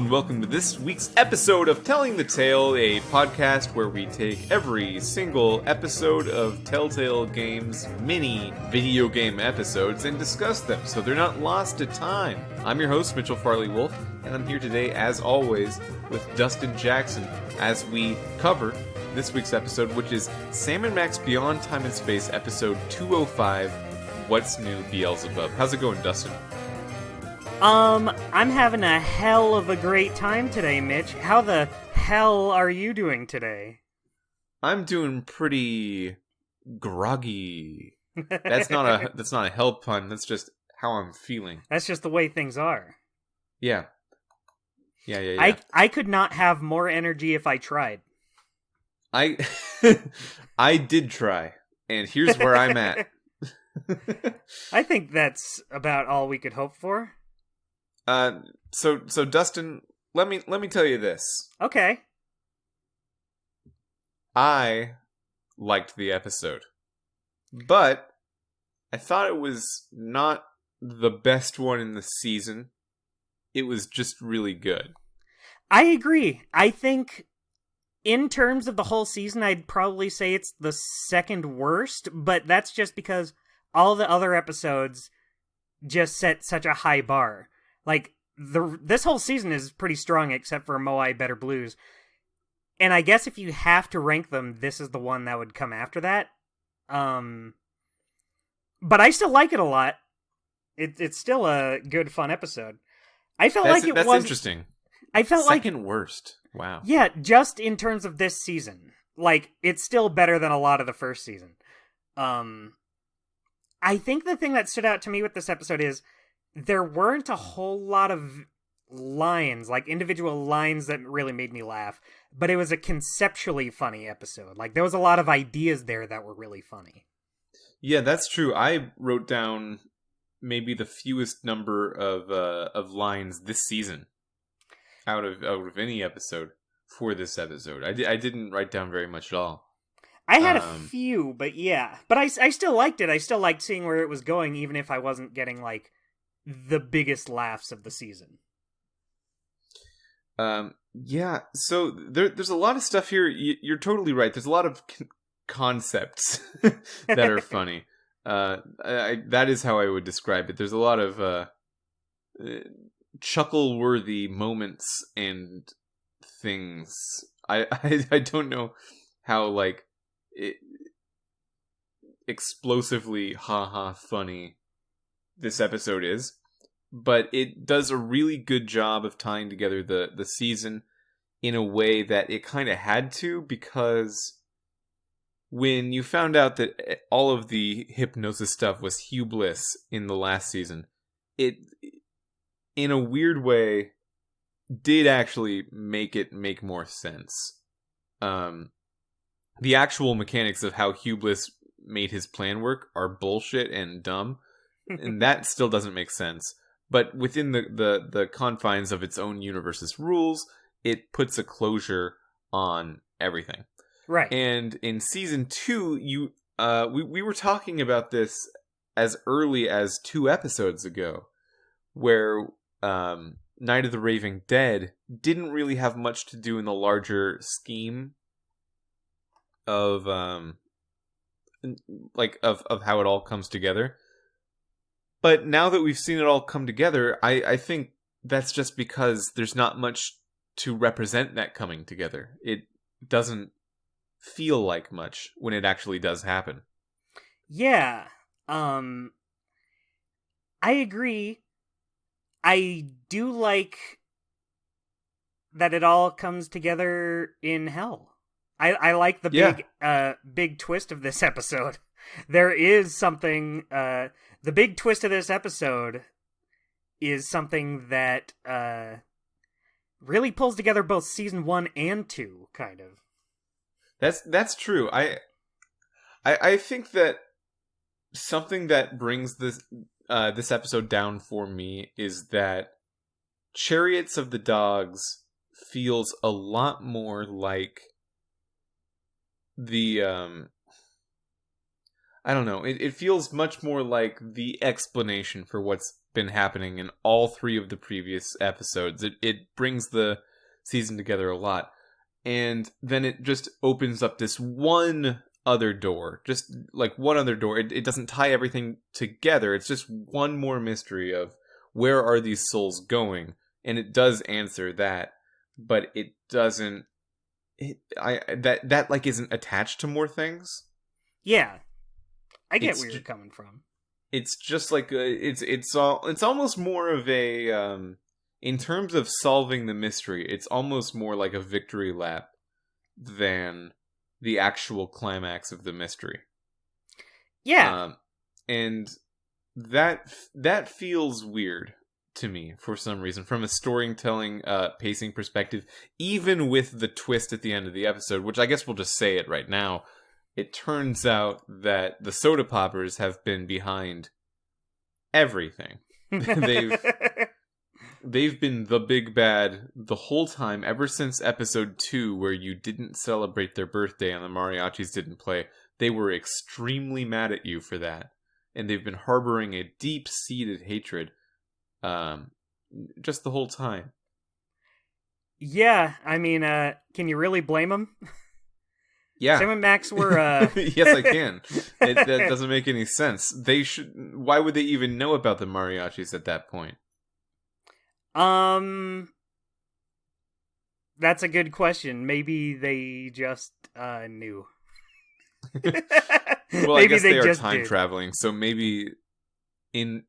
and welcome to this week's episode of Telling the Tale, a podcast where we take every single episode of Telltale Games mini video game episodes and discuss them so they're not lost to time. I'm your host, Mitchell Farley Wolf, and I'm here today, as always, with Dustin Jackson as we cover this week's episode, which is Sam and Max Beyond Time and Space, episode 205, What's New, Beelzebub. How's it going, Dustin? I'm having a hell of a great time today, Mitch. How the hell are you doing today? I'm doing pretty groggy. That's not a hell pun. That's just how I'm feeling. That's just the way things are. Yeah. I could not have more energy if I tried. I did try, and here's where I'm at. I think that's about all we could hope for. So Dustin, let me tell you this. Okay. I liked the episode, but I thought it was not the best one in the season. It was just really good. I agree. I think in terms of the whole season, I'd probably say it's the second worst, but that's just because all the other episodes just set such a high bar. Like, this whole season is pretty strong, except for Moai Better Blues. And I guess if you have to rank them, this is the one that would come after that. But I still like it a lot. It's still a good, fun episode. I felt like it was... That's interesting. I felt second worst. Wow. Yeah, just in terms of this season. Like, it's still better than a lot of the first season. I think the thing that stood out to me with this episode is there weren't a whole lot of lines, like individual lines that really made me laugh, but it was a conceptually funny episode. Like, there was a lot of ideas there that were really funny. Yeah, that's true. I wrote down maybe the fewest number of lines this season out of any episode for this episode. I didn't write down very much at all. I had a few, but yeah. But I still liked it. I still liked seeing where it was going, even if I wasn't getting, like, the biggest laughs of the season. Yeah, so there's a lot of stuff here. You're totally right. There's a lot of concepts that are funny. That is how I would describe it. There's a lot of chuckle-worthy moments and things. I don't know how, like, explosively ha-ha funny this episode is, but it does a really good job of tying together the season in a way that it kind of had to, because when you found out that all of the hypnosis stuff was Hugh Bliss in the last season, it, in a weird way, did actually make it make more sense. The actual mechanics of how Hugh Bliss made his plan work are bullshit and dumb, and that still doesn't make sense. But within the confines of its own universe's rules, it puts a closure on everything. Right. And in season 2, we were talking about this as early as 2 episodes ago, where Night of the Raving Dead didn't really have much to do in the larger scheme of how it all comes together. But now that we've seen it all come together, I think that's just because there's not much to represent that coming together. It doesn't feel like much when it actually does happen. Yeah. I agree. I do like that it all comes together in hell. I like the big twist of this episode. There is something... the big twist of this episode is something that really pulls together both season 1 and 2, kind of. That's true. I think that something that brings this episode down for me is that Chariots of the Dogs feels a lot more like the I don't know. It feels much more like the explanation for what's been happening in all 3 of the previous episodes. It brings the season together a lot. And then it just opens up this one other door. Just like one other door. It doesn't tie everything together. It's just one more mystery of where are these souls going? And it does answer that, but it doesn't. That like isn't attached to more things. Yeah, I get where you're coming from. It's just like it's almost more of a in terms of solving the mystery. It's almost more like a victory lap than the actual climax of the mystery. Yeah, and that feels weird to me for some reason from a storytelling pacing perspective, even with the twist at the end of the episode, which I guess we'll just say it right now. It turns out that the soda poppers have been behind everything. They've been the big bad the whole time, ever since episode 2, where you didn't celebrate their birthday and the mariachis didn't play. They were extremely mad at you for that, and they've been harboring a deep-seated hatred just the whole time. Yeah, I mean, can you really blame them? Yeah. Sam and Max were... Yes, I can. That doesn't make any sense. They should... Why would they even know about the mariachis at that point? That's a good question. Maybe they just knew. Well, I guess they are time traveling, so maybe in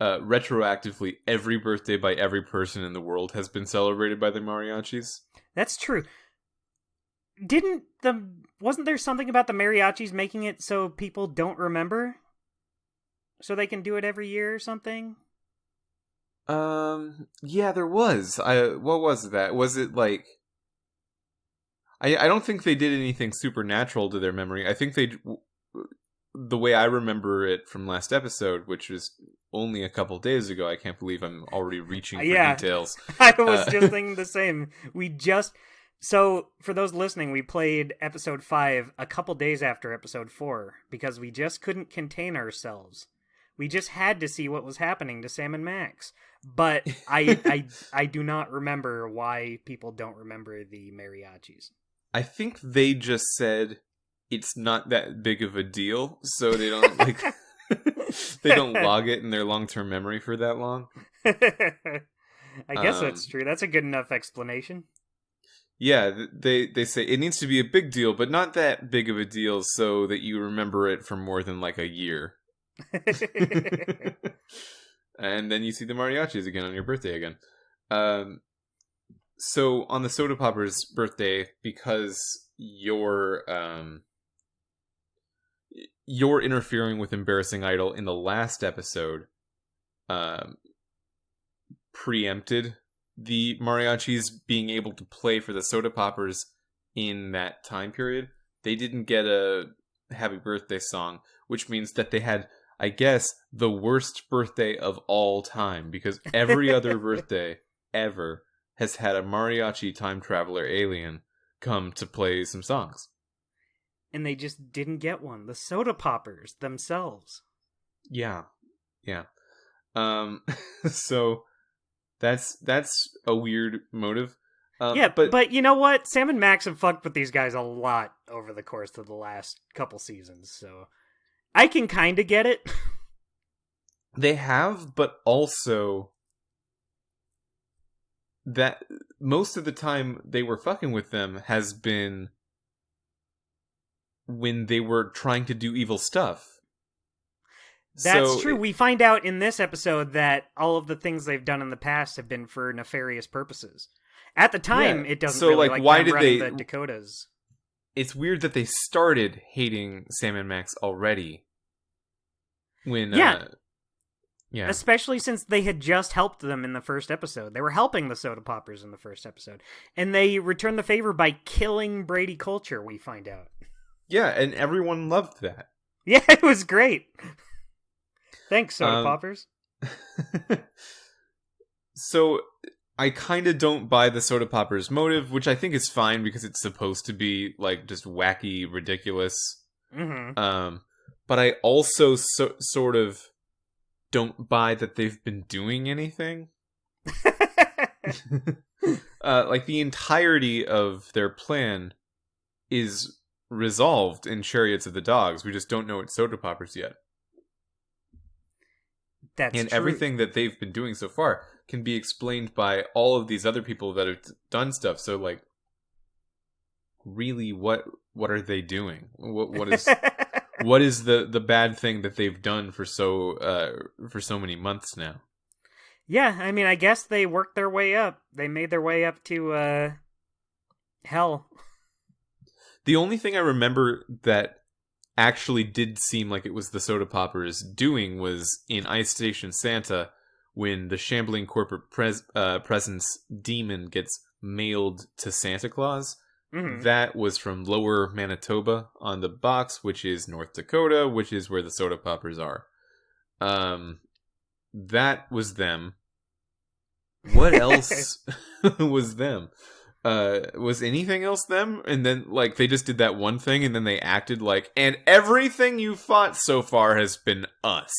retroactively, every birthday by every person in the world has been celebrated by the mariachis. That's true. Wasn't there something about the mariachis making it so people don't remember? So they can do it every year or something? Yeah, there was. What was that? Was it like... I don't think they did anything supernatural to their memory. I think the way I remember it from last episode, which was only a couple days ago, I can't believe I'm already reaching for details. I was just thinking the same. So, for those listening, we played episode 5 a couple days after episode 4, because we just couldn't contain ourselves. We just had to see what was happening to Sam and Max. But I do not remember why people don't remember the mariachis. I think they just said it's not that big of a deal, so they don't they don't log it in their long-term memory for that long. I guess that's true. That's a good enough explanation. Yeah, they say it needs to be a big deal, but not that big of a deal so that you remember it for more than like a year. And then you see the mariachis again on your birthday again. So on the Soda Popper's birthday, because you're interfering with Embarrassing Idol in the last episode, preempted the mariachis being able to play for the Soda Poppers in that time period. They didn't get a happy birthday song, which means that they had, I guess, the worst birthday of all time, because every other birthday ever has had a mariachi time traveler alien come to play some songs. And they just didn't get one. The Soda Poppers themselves. Yeah. So that's a weird motive. But you know what? Sam and Max have fucked with these guys a lot over the course of the last couple seasons, so I can kind of get it. They have, but also that most of the time they were fucking with them has been when they were trying to do evil stuff. That's true. We find out in this episode that all of the things they've done in the past have been for nefarious purposes. At the time, it doesn't really why did they the Dakotas. It's weird that they started hating Sam and Max already. When yeah. Especially since they had just helped them in the first episode. They were helping the Soda Poppers in the first episode. And they returned the favor by killing Brady Culture, we find out. Yeah, and everyone loved that. Yeah, it was great. Thanks, Soda Poppers. So, I kind of don't buy the Soda Poppers motive, which I think is fine because it's supposed to be, like, just wacky, ridiculous. Mm-hmm. But I also sort of don't buy that they've been doing anything. Like the entirety of their plan is resolved in Chariots of the Dogs. We just don't know it's Soda Poppers yet. That's and true. Everything that they've been doing so far can be explained by all of these other people that have done stuff. So, like, really, what are they doing? What is what is the bad thing that they've done for so many months now? Yeah, I mean, I guess they worked their way up. They made their way up to hell. The only thing I remember that actually did seem like it was the Soda Poppers doing was in Ice Station Santa, when the shambling corporate presence demon gets mailed to Santa Claus. Mm-hmm. That was from Lower Manitoba on the box, which is North Dakota, which is where the Soda Poppers are. That was them. What else was them? Was anything else them? And then, like, they just did that one thing, and then they acted like, and everything you fought so far has been us.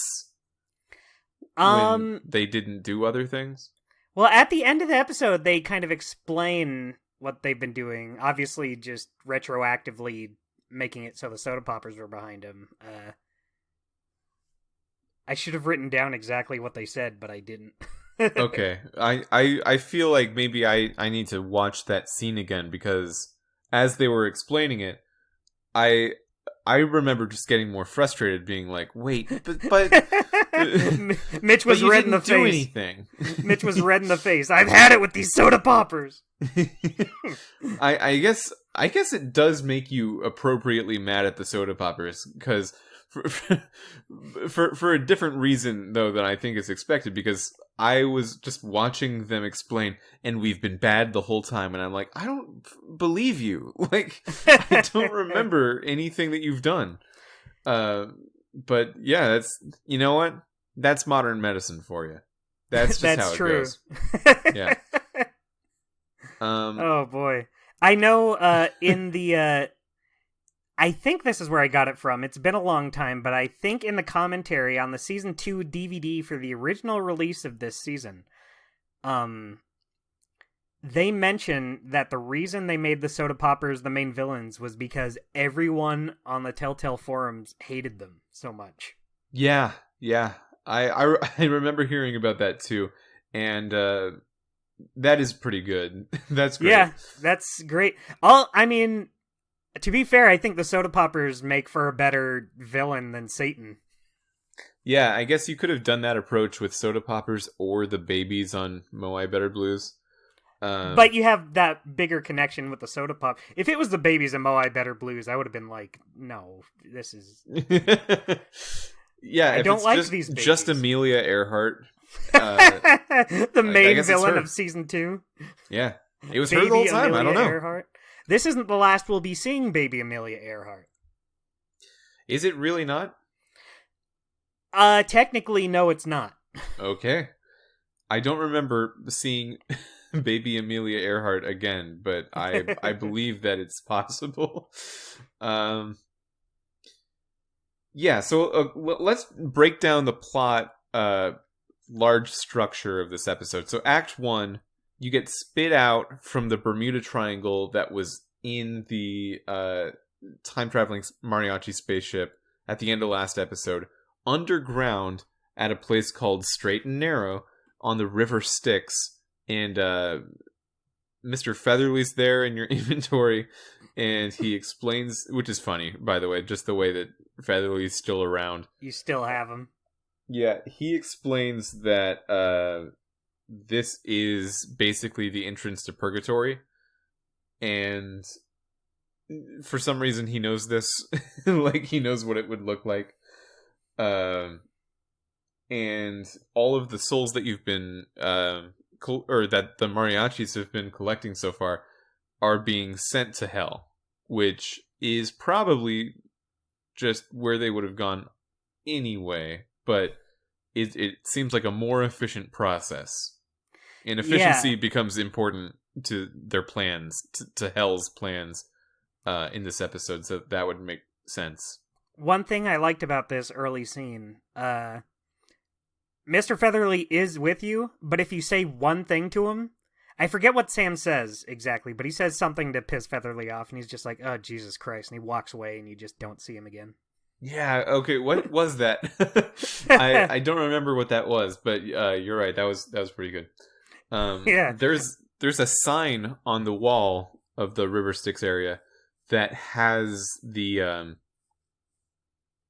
When they didn't do other things? Well, at the end of the episode, they kind of explain what they've been doing. Obviously, just retroactively making it so the Soda Poppers were behind him. I should have written down exactly what they said, but I didn't. Okay. I feel like maybe I need to watch that scene again, because as they were explaining it, I remember just getting more frustrated, being like, wait, but Mitch was red in the face. Do anything. Mitch was red in the face. I've had it with these Soda Poppers. I guess it does make you appropriately mad at the Soda Poppers, because for a different reason, though, than I think is expected, because I was just watching them explain, and we've been bad the whole time, and I'm like, I don't believe you. Like, I don't remember anything that you've done. But yeah, that's, you know what? That's modern medicine for you. That's just how it goes. Yeah. Oh boy. I know in the I think this is where I got it from. It's been a long time, but I think in the commentary on the season 2 DVD for the original release of this season, they mention that the reason they made the Soda Poppers the main villains was because everyone on the Telltale forums hated them so much. Yeah. I remember hearing about that too, and that is pretty good. That's great. Yeah, that's great. To be fair, I think the Soda Poppers make for a better villain than Satan. Yeah, I guess you could have done that approach with Soda Poppers or the babies on Moai Better Blues. But you have that bigger connection with the Soda Pop. If it was the babies in Moai Better Blues, I would have been like, no, this is... Yeah, I don't like these babies. Just Amelia Earhart. The main villain of season 2. Yeah, it was her the whole time. I don't know. Earhart. This isn't the last we'll be seeing baby Amelia Earhart. Is it really not? Technically, no, it's not. Okay. I don't remember seeing baby Amelia Earhart again, but I believe that it's possible. Yeah, so let's break down the plot, large structure of this episode. So Act 1, you get spit out from the Bermuda Triangle that was in the time-traveling mariachi spaceship at the end of last episode, underground at a place called Straight and Narrow on the River Styx, and Mr. Featherly's there in your inventory, and he explains, which is funny, by the way, just the way that Featherly's still around. You still have him. Yeah, he explains that this is basically the entrance to Purgatory, and for some reason he knows this, like he knows what it would look like. And all of the souls that you've been, or that the mariachis have been collecting so far, are being sent to hell, which is probably just where they would have gone anyway, but it seems like a more efficient process. And efficiency becomes important to their plans, to Hell's plans, in this episode, so that would make sense. One thing I liked about this early scene, Mr. Featherly is with you, but if you say one thing to him, I forget what Sam says exactly, but he says something to piss Featherly off, and he's just like, oh, Jesus Christ, and he walks away, and you just don't see him again. Yeah, okay, what was that? I don't remember what that was, but you're right, that was pretty good. Yeah. There's a sign on the wall of the River Styx area that has the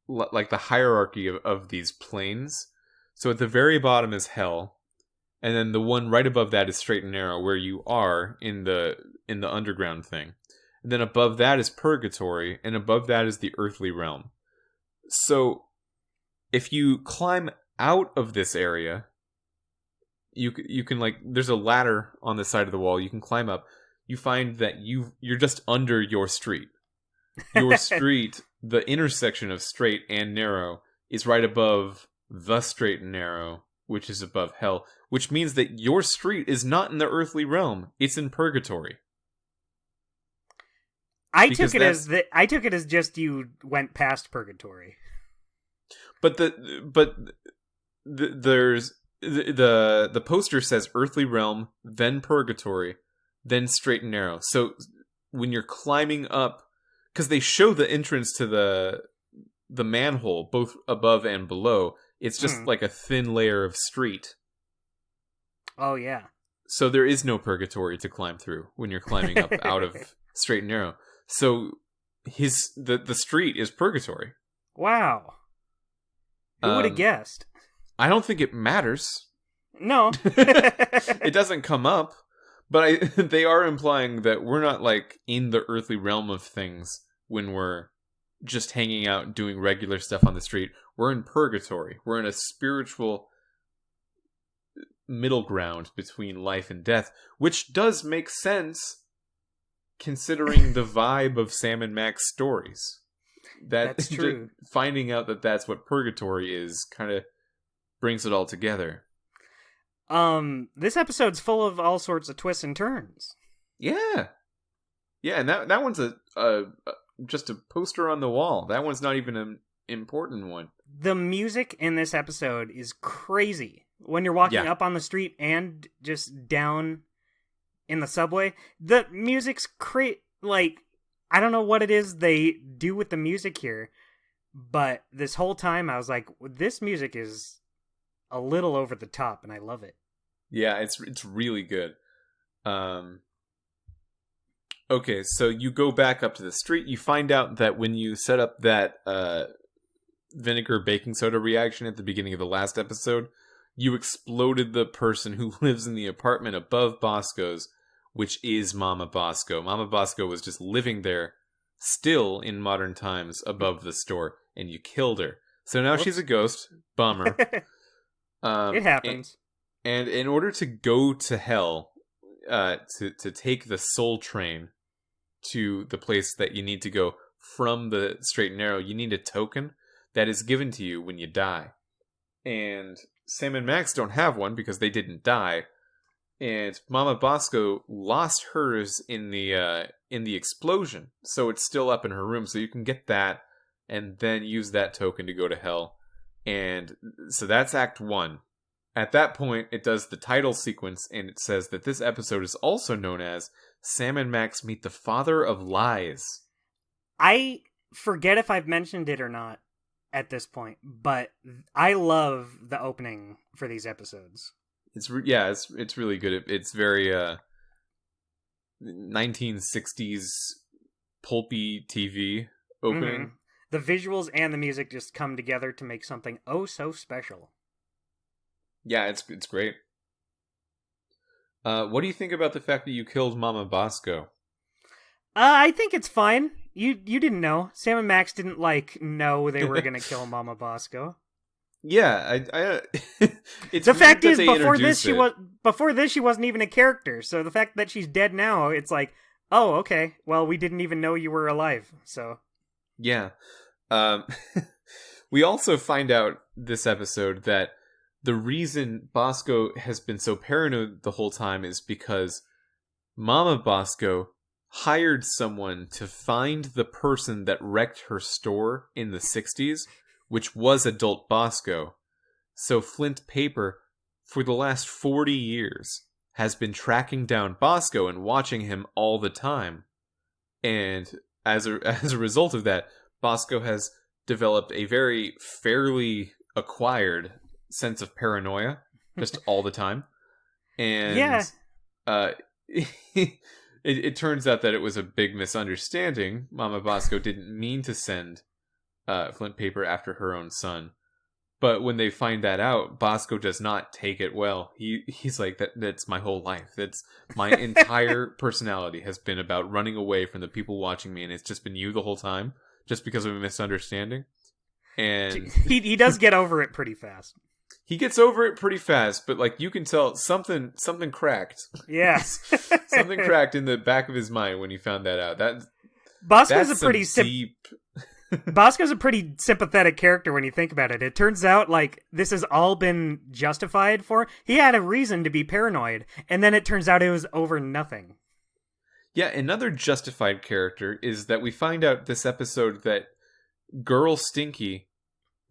like the hierarchy of these planes. So at the very bottom is hell, and then the one right above that is straight and narrow, where you are in the underground thing. And then above that is purgatory, and above that is the earthly realm. So if you climb out of this area, you can like, there's a ladder on the side of the wall. You can climb up. You find that you're just under your street. Your street, the intersection of straight and narrow, is right above the straight and narrow, which is above hell, which means that your street is not in the earthly realm, it's in purgatory. I took it as just you went past purgatory. But there's the poster says earthly realm, then purgatory, then straight and narrow. So when you're climbing up, because they show the entrance to the manhole both above and below, it's just like a thin layer of street. Oh yeah. So there is no purgatory to climb through when you're climbing up out of straight and narrow. So the street is purgatory. Wow. Who would have guessed? I don't think it matters. No. It doesn't come up, but they are implying that we're not like in the earthly realm of things when we're just hanging out doing regular stuff on the street. We're in purgatory. We're in a spiritual middle ground between life and death, which does make sense considering the vibe of Sam and Max stories. That's true. Finding out that that's what purgatory is kind of brings it all together. This episode's full of all sorts of twists and turns. Yeah, and that one's just a poster on the wall. That one's not even an important one. The music in this episode is crazy. When you're walking up on the street and just down in the subway, the music's like, I don't know what it is they do with the music here, but this whole time I was like, this music is a little over the top, and I love it. Yeah, it's really good. Okay, so you go back up to the street. You find out that when you set up that vinegar baking soda reaction at the beginning of the last episode, you exploded the person who lives in the apartment above Bosco's, which is Mama Bosco. Mama Bosco was just living there, still in modern times, above the store, and you killed her. So now she's a ghost. Bummer. It happens. And in order to go to hell, to take the soul train to the place that you need to go from the straight and narrow, you need a token that is given to you when you die. And Sam and Max don't have one because they didn't die. And Mama Bosco lost hers in the explosion, so it's still up in her room. So you can get that and then use that token to go to hell. And so that's Act 1. At that point, it does the title sequence, and it says that this episode is also known as Sam and Max Meet the Father of Lies. I forget if I've mentioned it or not at this point, but I love the opening for these episodes. It's really good. It's very 1960s pulpy TV opening. Mm-hmm. The visuals and the music just come together to make something oh so special. Yeah, it's great. What do you think about the fact that you killed Mama Bosco? I think it's fine. You didn't know. Sam and Max didn't know they were gonna kill Mama Bosco. Yeah, it's the fact is before this she wasn't even a character. So the fact that she's dead now, it's like, oh, okay. Well, we didn't even know you were alive. So yeah. We also find out this episode that the reason Bosco has been so paranoid the whole time is because Mama Bosco hired someone to find the person that wrecked her store in the 60s, which was adult Bosco. So Flint Paper, for the last 40 years, has been tracking down Bosco and watching him all the time. And as a result of that, Bosco has developed a very fairly acquired sense of paranoia just all the time. And Yeah. It turns out that it was a big misunderstanding. Mama Bosco didn't mean to send Flint Paper after her own son. But when they find that out, Bosco does not take it well. He's like, that's my whole life. That's my entire personality has been about running away from the people watching me, and it's just been you the whole time, just because of a misunderstanding. And he does get over it pretty fast. He gets over it pretty fast, but like you can tell something cracked. Yeah. Something cracked in the back of his mind when he found that out. Bosco's that's a pretty deep. Bosco's a pretty sympathetic character when you think about it. It turns out like this has all been justified for. He had a reason to be paranoid, and then it turns out it was over nothing. Yeah, another justified character is that we find out this episode that Girl Stinky,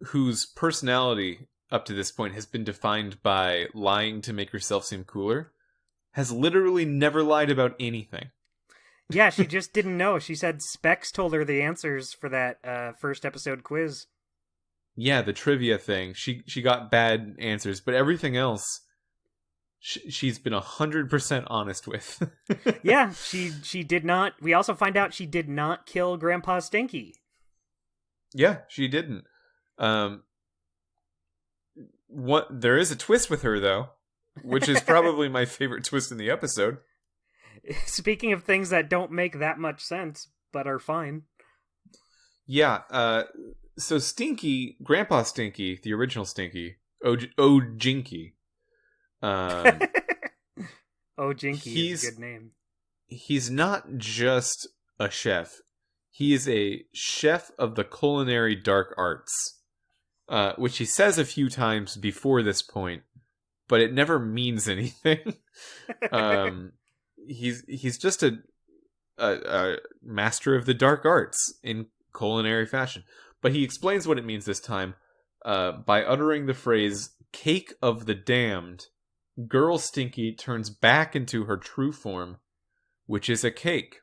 whose personality up to this point has been defined by lying to make herself seem cooler, has literally never lied about anything. Yeah, she just didn't know. She said Specs told her the answers for that first episode quiz. Yeah, the trivia thing. She got bad answers, but everything else, she's been 100% honest with. Yeah, she did not. We also find out she did not kill Grandpa Stinky. Yeah, she didn't. There is a twist with her though, which is probably my favorite twist in the episode. Speaking of things that don't make that much sense, but are fine. Yeah, so Stinky, Grandpa Stinky, the original Stinky, Jinky. Jinky is a good name. He's not just a chef. He is a chef of the culinary dark arts, which he says a few times before this point, but it never means anything. He's just a master of the dark arts in culinary fashion. But he explains what it means this time by uttering the phrase, "cake of the damned." Girl Stinky turns back into her true form, which is a cake.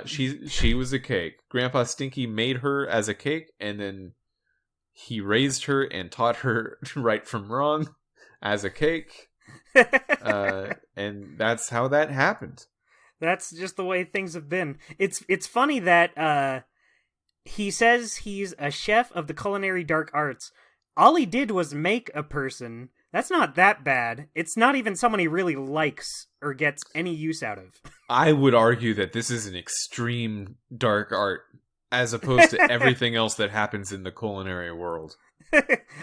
She was a cake. Grandpa Stinky made her as a cake, and then he raised her and taught her right from wrong as a cake. And that's how that happened. That's just the way things have been. It's funny that he says he's a chef of the culinary dark arts. All he did was make a person. That's not that bad. It's not even someone he really likes or gets any use out of. I would argue that this is an extreme dark art as opposed to everything else that happens in the culinary world.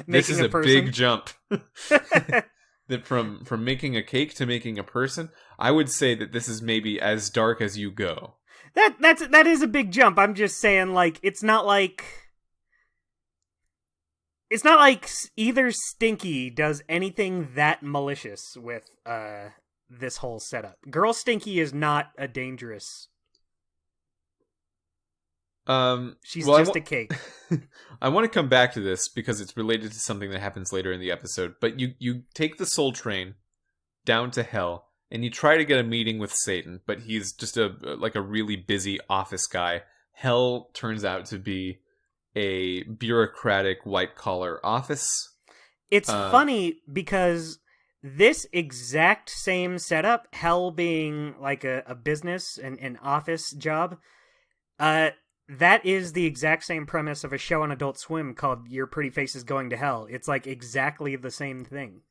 This is a big jump. That from making a cake to making a person, I would say that this is maybe as dark as you go. That is a big jump. I'm just saying, like, it's not like either Stinky does anything that malicious with this whole setup. Girl Stinky is not a dangerous. She's just a cake. I want to come back to this because it's related to something that happens later in the episode. But you take the Soul Train down to hell, and you try to get a meeting with Satan, but he's just a really busy office guy. Hell turns out to be a bureaucratic white-collar office. It's funny because this exact same setup, hell being like a business, an office job, that is the exact same premise of a show on Adult Swim called Your Pretty Face is Going to Hell. It's like exactly the same thing.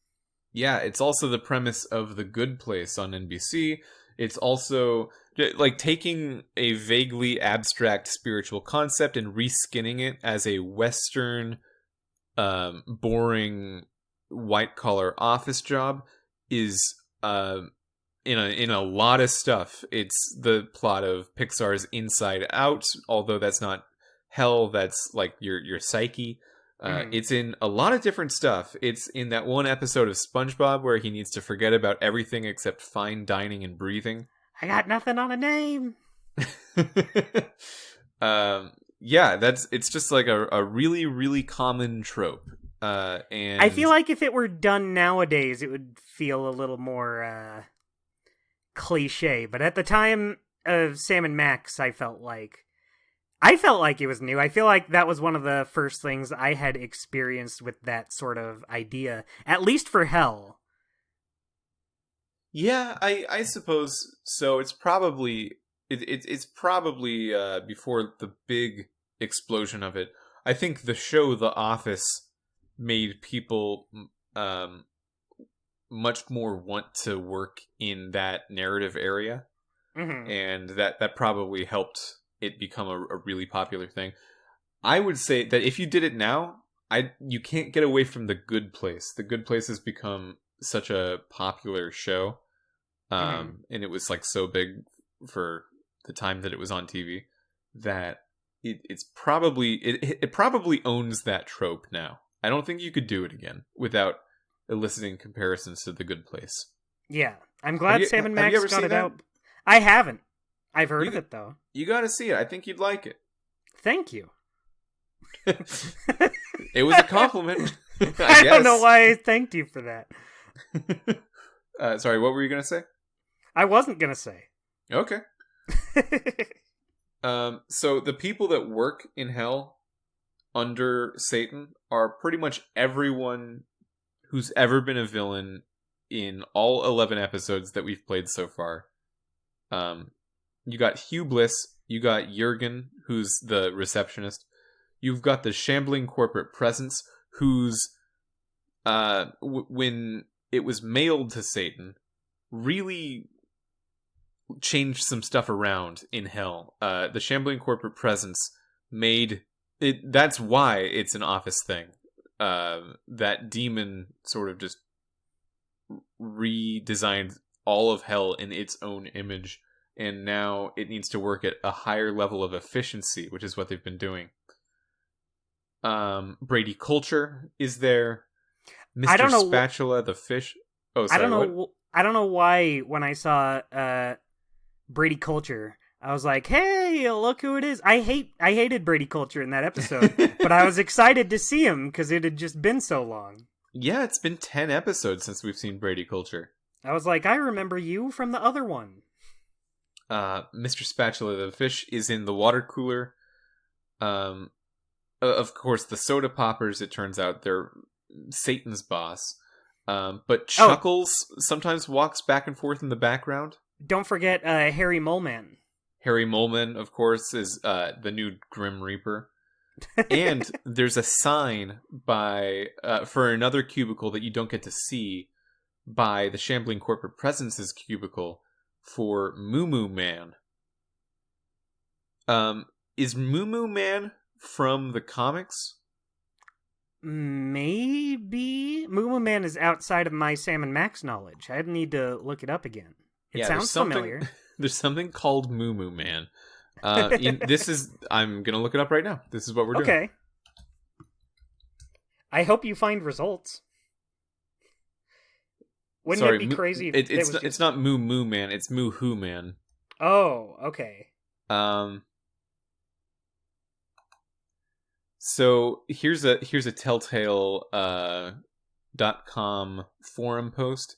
Yeah, it's also the premise of The Good Place on NBC. It's also like taking a vaguely abstract spiritual concept and reskinning it as a Western, boring white-collar office job is in a lot of stuff. It's the plot of Pixar's Inside Out, although that's not hell, that's like your psyche. It's in a lot of different stuff. It's in that one episode of SpongeBob where he needs to forget about everything except fine dining and breathing. I got nothing on a name. Yeah, it's just like a really, really common trope And I feel like if it were done nowadays, it would feel a little more cliche. But at the time of Sam and Max, I felt like it was new. I feel like that was one of the first things I had experienced with that sort of idea, at least for Hell. Yeah, I suppose so. It's probably it's probably before the big explosion of it. I think the show The Office made people much more want to work in that narrative area, and that probably helped it become a really popular thing. I would say that if you did it now, you can't get away from The Good Place. The Good Place has become such a popular show, and it was like so big for the time that it was on TV that it probably owns that trope now. I don't think you could do it again without eliciting comparisons to The Good Place. Yeah, I'm glad Sam and Max got it that? out. I haven't. I've heard of it, though. You gotta see it. I think you'd like it. Thank you. It was a compliment. I don't know why I thanked you for that. Sorry, what were you gonna say? I wasn't gonna say. Okay. So the people that work in Hell under Satan are pretty much everyone who's ever been a villain in all 11 episodes that we've played so far. You got Hugh Bliss, you got Jurgen, who's the receptionist. You've got the shambling corporate presence, who's when it was mailed to Satan, really changed some stuff around in Hell. The shambling corporate presence made it. That's why it's an Office thing. That demon sort of just redesigned all of Hell in its own image, and now it needs to work at a higher level of efficiency, which is what they've been doing. Brady Culture is there. Mr. Spatula, the fish. Oh, sorry, I don't know why when I saw Brady Culture, I was like, "Hey, look who it is!" I hated Brady Culture in that episode, but I was excited to see him because it had just been so long. Yeah, it's been 10 episodes since we've seen Brady Culture. I was like, I remember you from the other one. Mr. Spatula the fish is in the water cooler. Of course, the soda poppers, it turns out, they're Satan's boss. But Chuckles sometimes walks back and forth in the background. Don't forget Harry Moleman. Harry Moleman, of course, is the new Grim Reaper. And there's a sign for another cubicle that you don't get to see by the Shambling Corporate Presence's cubicle for Moo Moo Man. Is Moo Moo Man from the comics? Maybe. Moo Moo Man is outside of my Sam and Max knowledge. I'd need to look it up again. It sounds familiar. There's something called Moo Moo Man. I'm gonna look it up right now. This is what we're doing. Okay. I hope you find results. Wouldn't it be crazy if it's not Moo Moo Man, it's Moo Hoo Man. Oh, okay. So here's a Telltale .com forum post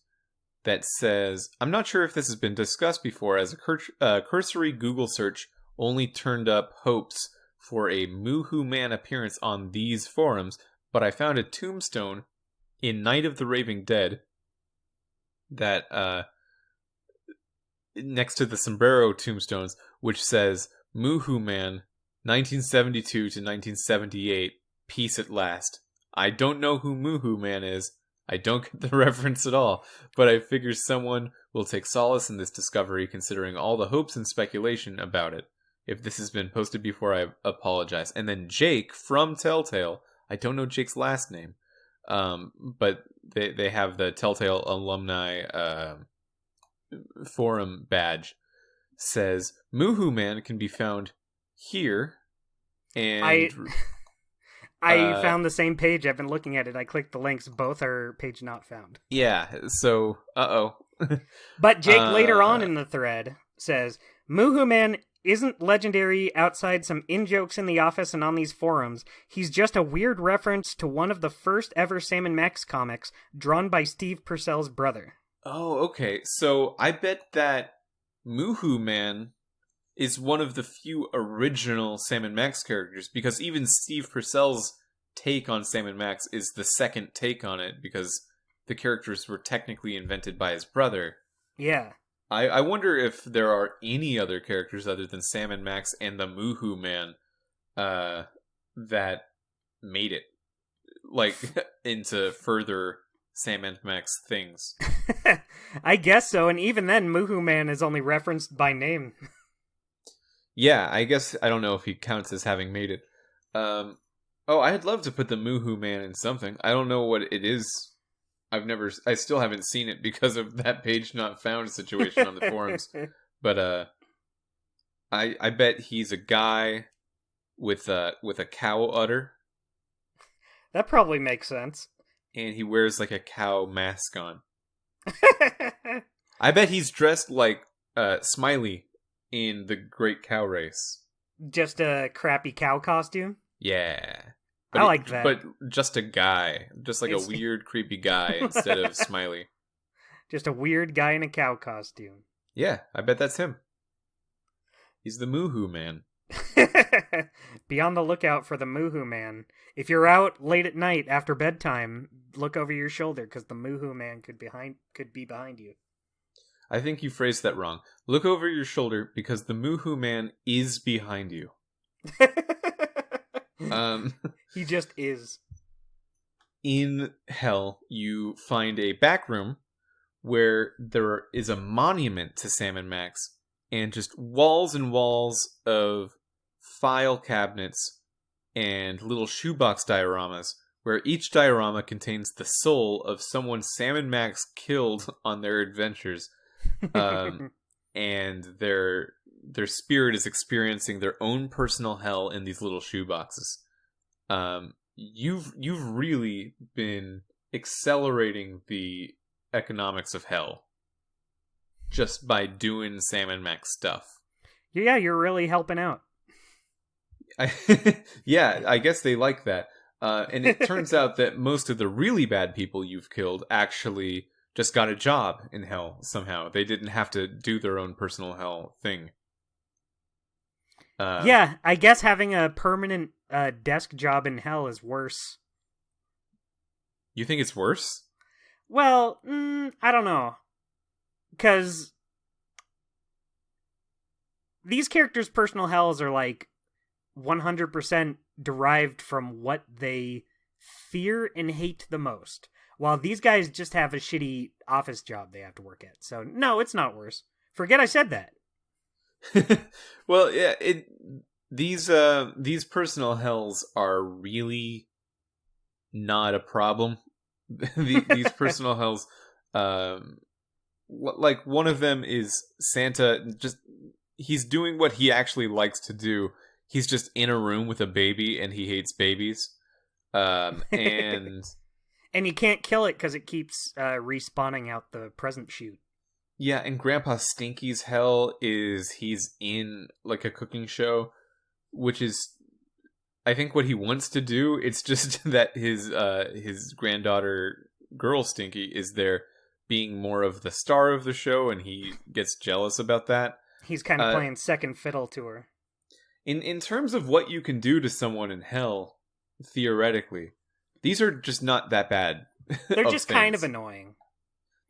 that says, I'm not sure if this has been discussed before, as a cursory Google search only turned up hopes for a Moo-Hoo Man appearance on these forums, but I found a tombstone in Night of the Raving Dead that next to the sombrero tombstones, which says Moo-Hoo Man 1972 to 1978, peace at last. I don't know who Moo-Hoo Man is. I don't get the reference at all, but I figure someone will take solace in this discovery considering all the hopes and speculation about it. If this has been posted before, I apologize. And then Jake from Telltale, I don't know Jake's last name, but they have the Telltale alumni forum badge, says Moo-Hoo Man can be found here, and I found the same page. I've been looking at it. I clicked the links. Both are page not found. Yeah, so, But Jake later on in the thread says, Moo-Hoo Man isn't legendary outside some in-jokes in the office and on these forums. He's just a weird reference to one of the first ever Sam and Max comics drawn by Steve Purcell's brother. Oh, okay. So I bet that Moohoo Man is one of the few original Sam and Max characters, because even Steve Purcell's take on Sam and Max is the second take on it, because the characters were technically invented by his brother. Yeah. I wonder if there are any other characters other than Sam and Max and the Moohoo Man that made it, like, into further Sam and Max things. I guess so, and even then, Moohoo Man is only referenced by name. Yeah, I guess I don't know if he counts as having made it. I'd love to put the Moohoo Man in something. I don't know what it is. I still haven't seen it because of that page not found situation on the forums. But I bet he's a guy with a cow udder. That probably makes sense. And he wears like a cow mask on. I bet he's dressed like Smiley in the Great Cow Race. Just a crappy cow costume? Yeah. I like that. But just a guy. Just like a weird, creepy guy instead of Smiley. Just a weird guy in a cow costume. Yeah, I bet that's him. He's the Moohoo Man. Be on the lookout for the Moohoo Man. If you're out late at night after bedtime, look over your shoulder, because the Moohoo Man could be behind you. I think you phrased that wrong. Look over your shoulder, because the Moohoo Man is behind you. He just is. In hell, you find a back room where there is a monument to Sam and Max, and just walls and walls of file cabinets and little shoebox dioramas, where each diorama contains the soul of someone Sam and Max killed on their adventures. And their spirit is experiencing their own personal hell in these little shoeboxes. You've really been accelerating the economics of hell just by doing Sam and Max stuff. Yeah, you're really helping out. Yeah, I guess they like that. And it turns out that most of the really bad people you've killed actually just got a job in hell somehow. They didn't have to do their own personal hell thing. Yeah, I guess having a permanent desk job in hell is worse. You think it's worse? Well, I don't know. Because these characters' personal hells are like 100% derived from what they fear and hate the most. While these guys just have a shitty office job they have to work at. So, no, it's not worse. Forget I said that. Well, yeah, these personal hells are really not a problem. These personal hells, like one of them is Santa. He's doing what he actually likes to do. He's just in a room with a baby, and he hates babies. And and you can't kill it because it keeps respawning out the present chute. Yeah, and Grandpa Stinky's hell is he's in like a cooking show, which is, I think, what he wants to do. It's just that his granddaughter, Girl Stinky, is there being more of the star of the show, and he gets jealous about that. He's kind of playing second fiddle to her. In terms of what you can do to someone in hell, theoretically, these are just not that bad. They're just kind of annoying.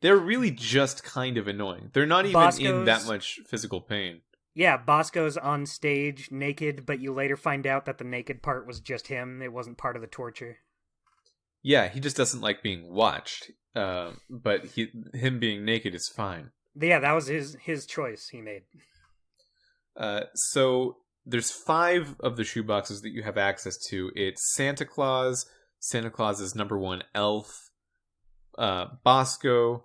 They're really just kind of annoying. They're not even in that much physical pain. Yeah, Bosco's on stage naked, but you later find out that the naked part was just him. It wasn't part of the torture. Yeah, he just doesn't like being watched. But him being naked is fine. Yeah, that was his choice he made. So there's 5 of the shoeboxes that you have access to. It's Santa Claus, Santa Claus's number 1 elf, Bosco,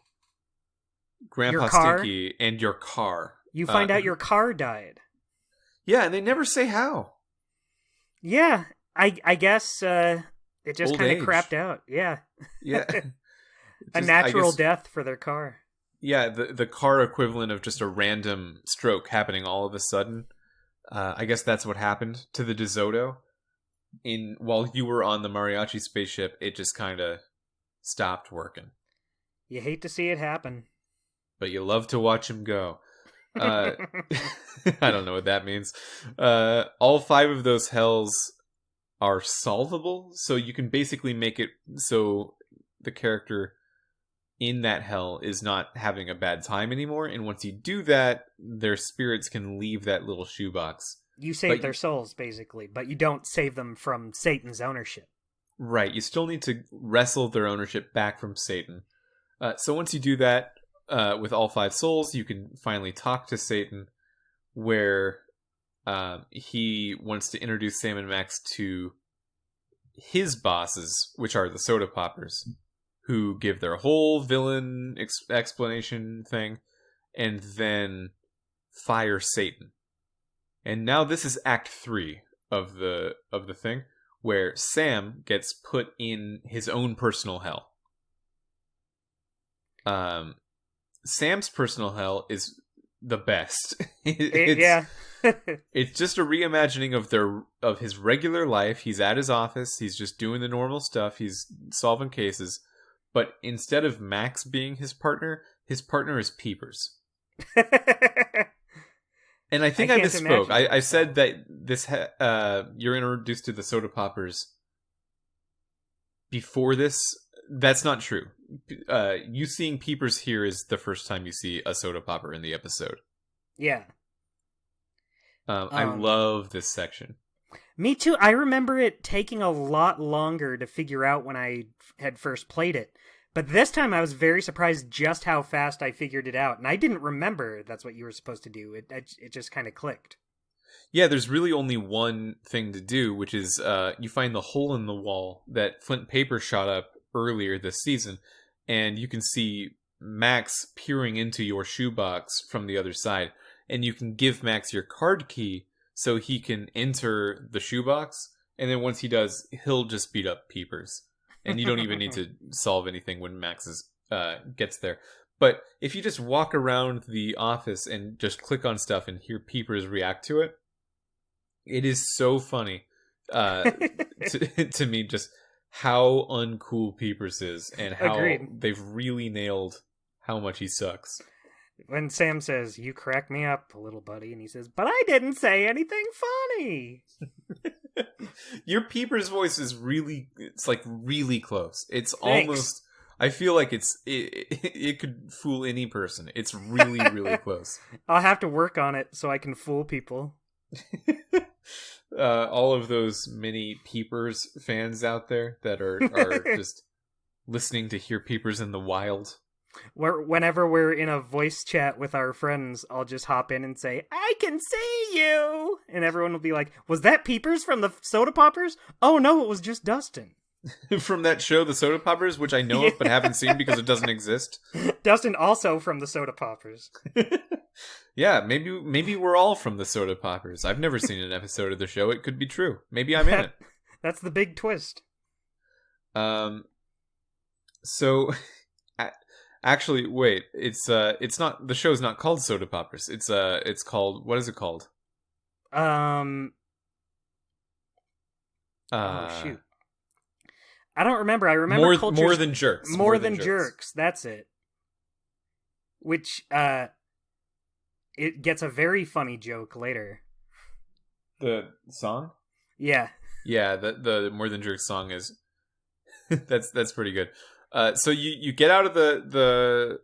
Grandpa Stinky, and your car. You find out your car died. Yeah, and they never say how. Yeah, I guess it just kind of crapped out. Yeah. Yeah. A natural death for their car. Yeah, the car equivalent of just a random stroke happening all of a sudden. I guess that's what happened to the DeSoto. While you were on the mariachi spaceship, it just kind of stopped working. You hate to see it happen. But you love to watch him go. I don't know what that means. All 5 of those hells are solvable, so you can basically make it so the character in that hell is not having a bad time anymore, and once you do that, their spirits can leave that little shoebox. You save their souls, basically, but you don't save them from Satan's ownership. Right, you still need to wrestle their ownership back from Satan. So once you do that, with all 5 souls, you can finally talk to Satan, where he wants to introduce Sam and Max to his bosses, which are the Soda Poppers, who give their whole villain explanation thing, and then fire Satan. And now this is Act 3 of the thing, where Sam gets put in his own personal hell. Sam's personal hell is the best. Yeah. It's just a reimagining of his regular life. He's at his office. He's just doing the normal stuff. He's solving cases. But instead of Max being his partner is Peepers. And I think I misspoke. I said that this you're introduced to the Soda Poppers before this. That's not true. You seeing Peepers here is the first time you see a Soda Popper in the episode. Yeah. I love this section. Me too. I remember it taking a lot longer to figure out when I had first played it. But this time I was very surprised just how fast I figured it out. And I didn't remember that's what you were supposed to do. It just kind of clicked. Yeah, there's really only one thing to do, which is you find the hole in the wall that Flint Paper shot up earlier this season. And you can see Max peering into your shoebox from the other side. And you can give Max your card key so he can enter the shoebox. And then once he does, he'll just beat up Peepers. And you don't even need to solve anything when Max gets there. But if you just walk around the office and just click on stuff and hear Peepers react to it, it is so funny to me just how uncool Peepers is and how Agreed. They've really nailed how much he sucks. When Sam says, "You crack me up, little buddy," and he says, "But I didn't say anything funny." Your Peepers voice is really close. It's Thanks. almost, I feel like it could fool any person. It's really, really close. I'll have to work on it so I can fool people. All of those many Peepers fans out there that are just listening to hear Peepers in the wild. Whenever we're in a voice chat with our friends, I'll just hop in and say, "I can see you!" And everyone will be like, "Was that Peepers from the Soda Poppers?" "Oh no, it was just Dustin." From that show, The Soda Poppers, which I know of but haven't seen because it doesn't exist. Dustin also from the Soda Poppers. Yeah, maybe we're all from the Soda Poppers. I've never seen an episode of the show. It could be true. Maybe I'm in it. That's the big twist. So actually, wait. It's not, the show's not called Soda Poppers. It's called, what is it called? Oh shoot. I don't remember. I remember more than jerks. More than jerks. That's it. Which it gets a very funny joke later. The song? Yeah. Yeah, the More Than Jerks song is that's pretty good. So you get out of the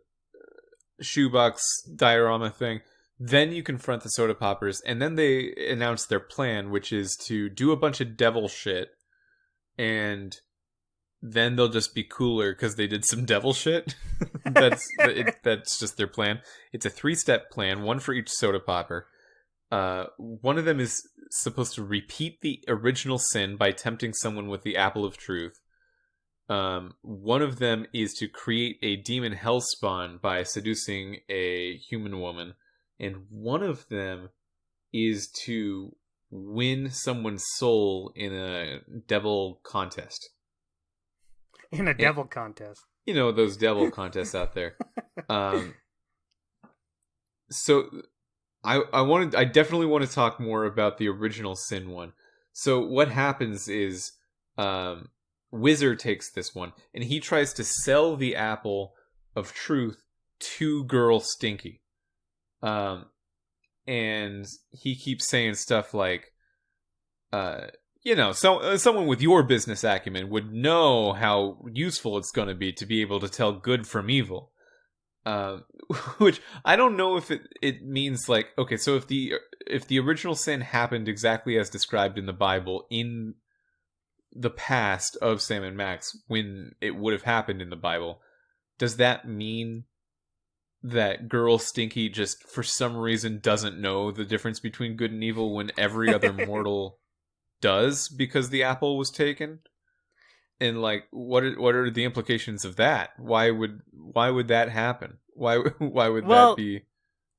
shoebox diorama thing, then you confront the Soda Poppers, and then they announce their plan, which is to do a bunch of devil shit, and then they'll just be cooler because they did some devil shit. That's just their plan. It's a 3-step plan, one for each Soda Popper. One of them is supposed to repeat the original sin by tempting someone with the apple of truth. One of them is to create a demon hellspawn by seducing a human woman. And one of them is to win someone's soul in a devil contest. In a devil contest. You know, those devil contests out there. So I definitely want to talk more about the original sin one. So what happens is, Wizard takes this one and he tries to sell the apple of truth to Girl Stinky. And he keeps saying stuff like, someone with your business acumen would know how useful it's going to be able to tell good from evil. Which I don't know if it means like, okay, so if the original sin happened exactly as described in the Bible in the past of Sam and Max, when it would have happened in the Bible, does that mean that Girl Stinky just for some reason doesn't know the difference between good and evil when every other mortal does because the apple was taken? And like, what are the implications of that? Why would that happen? Why would that be?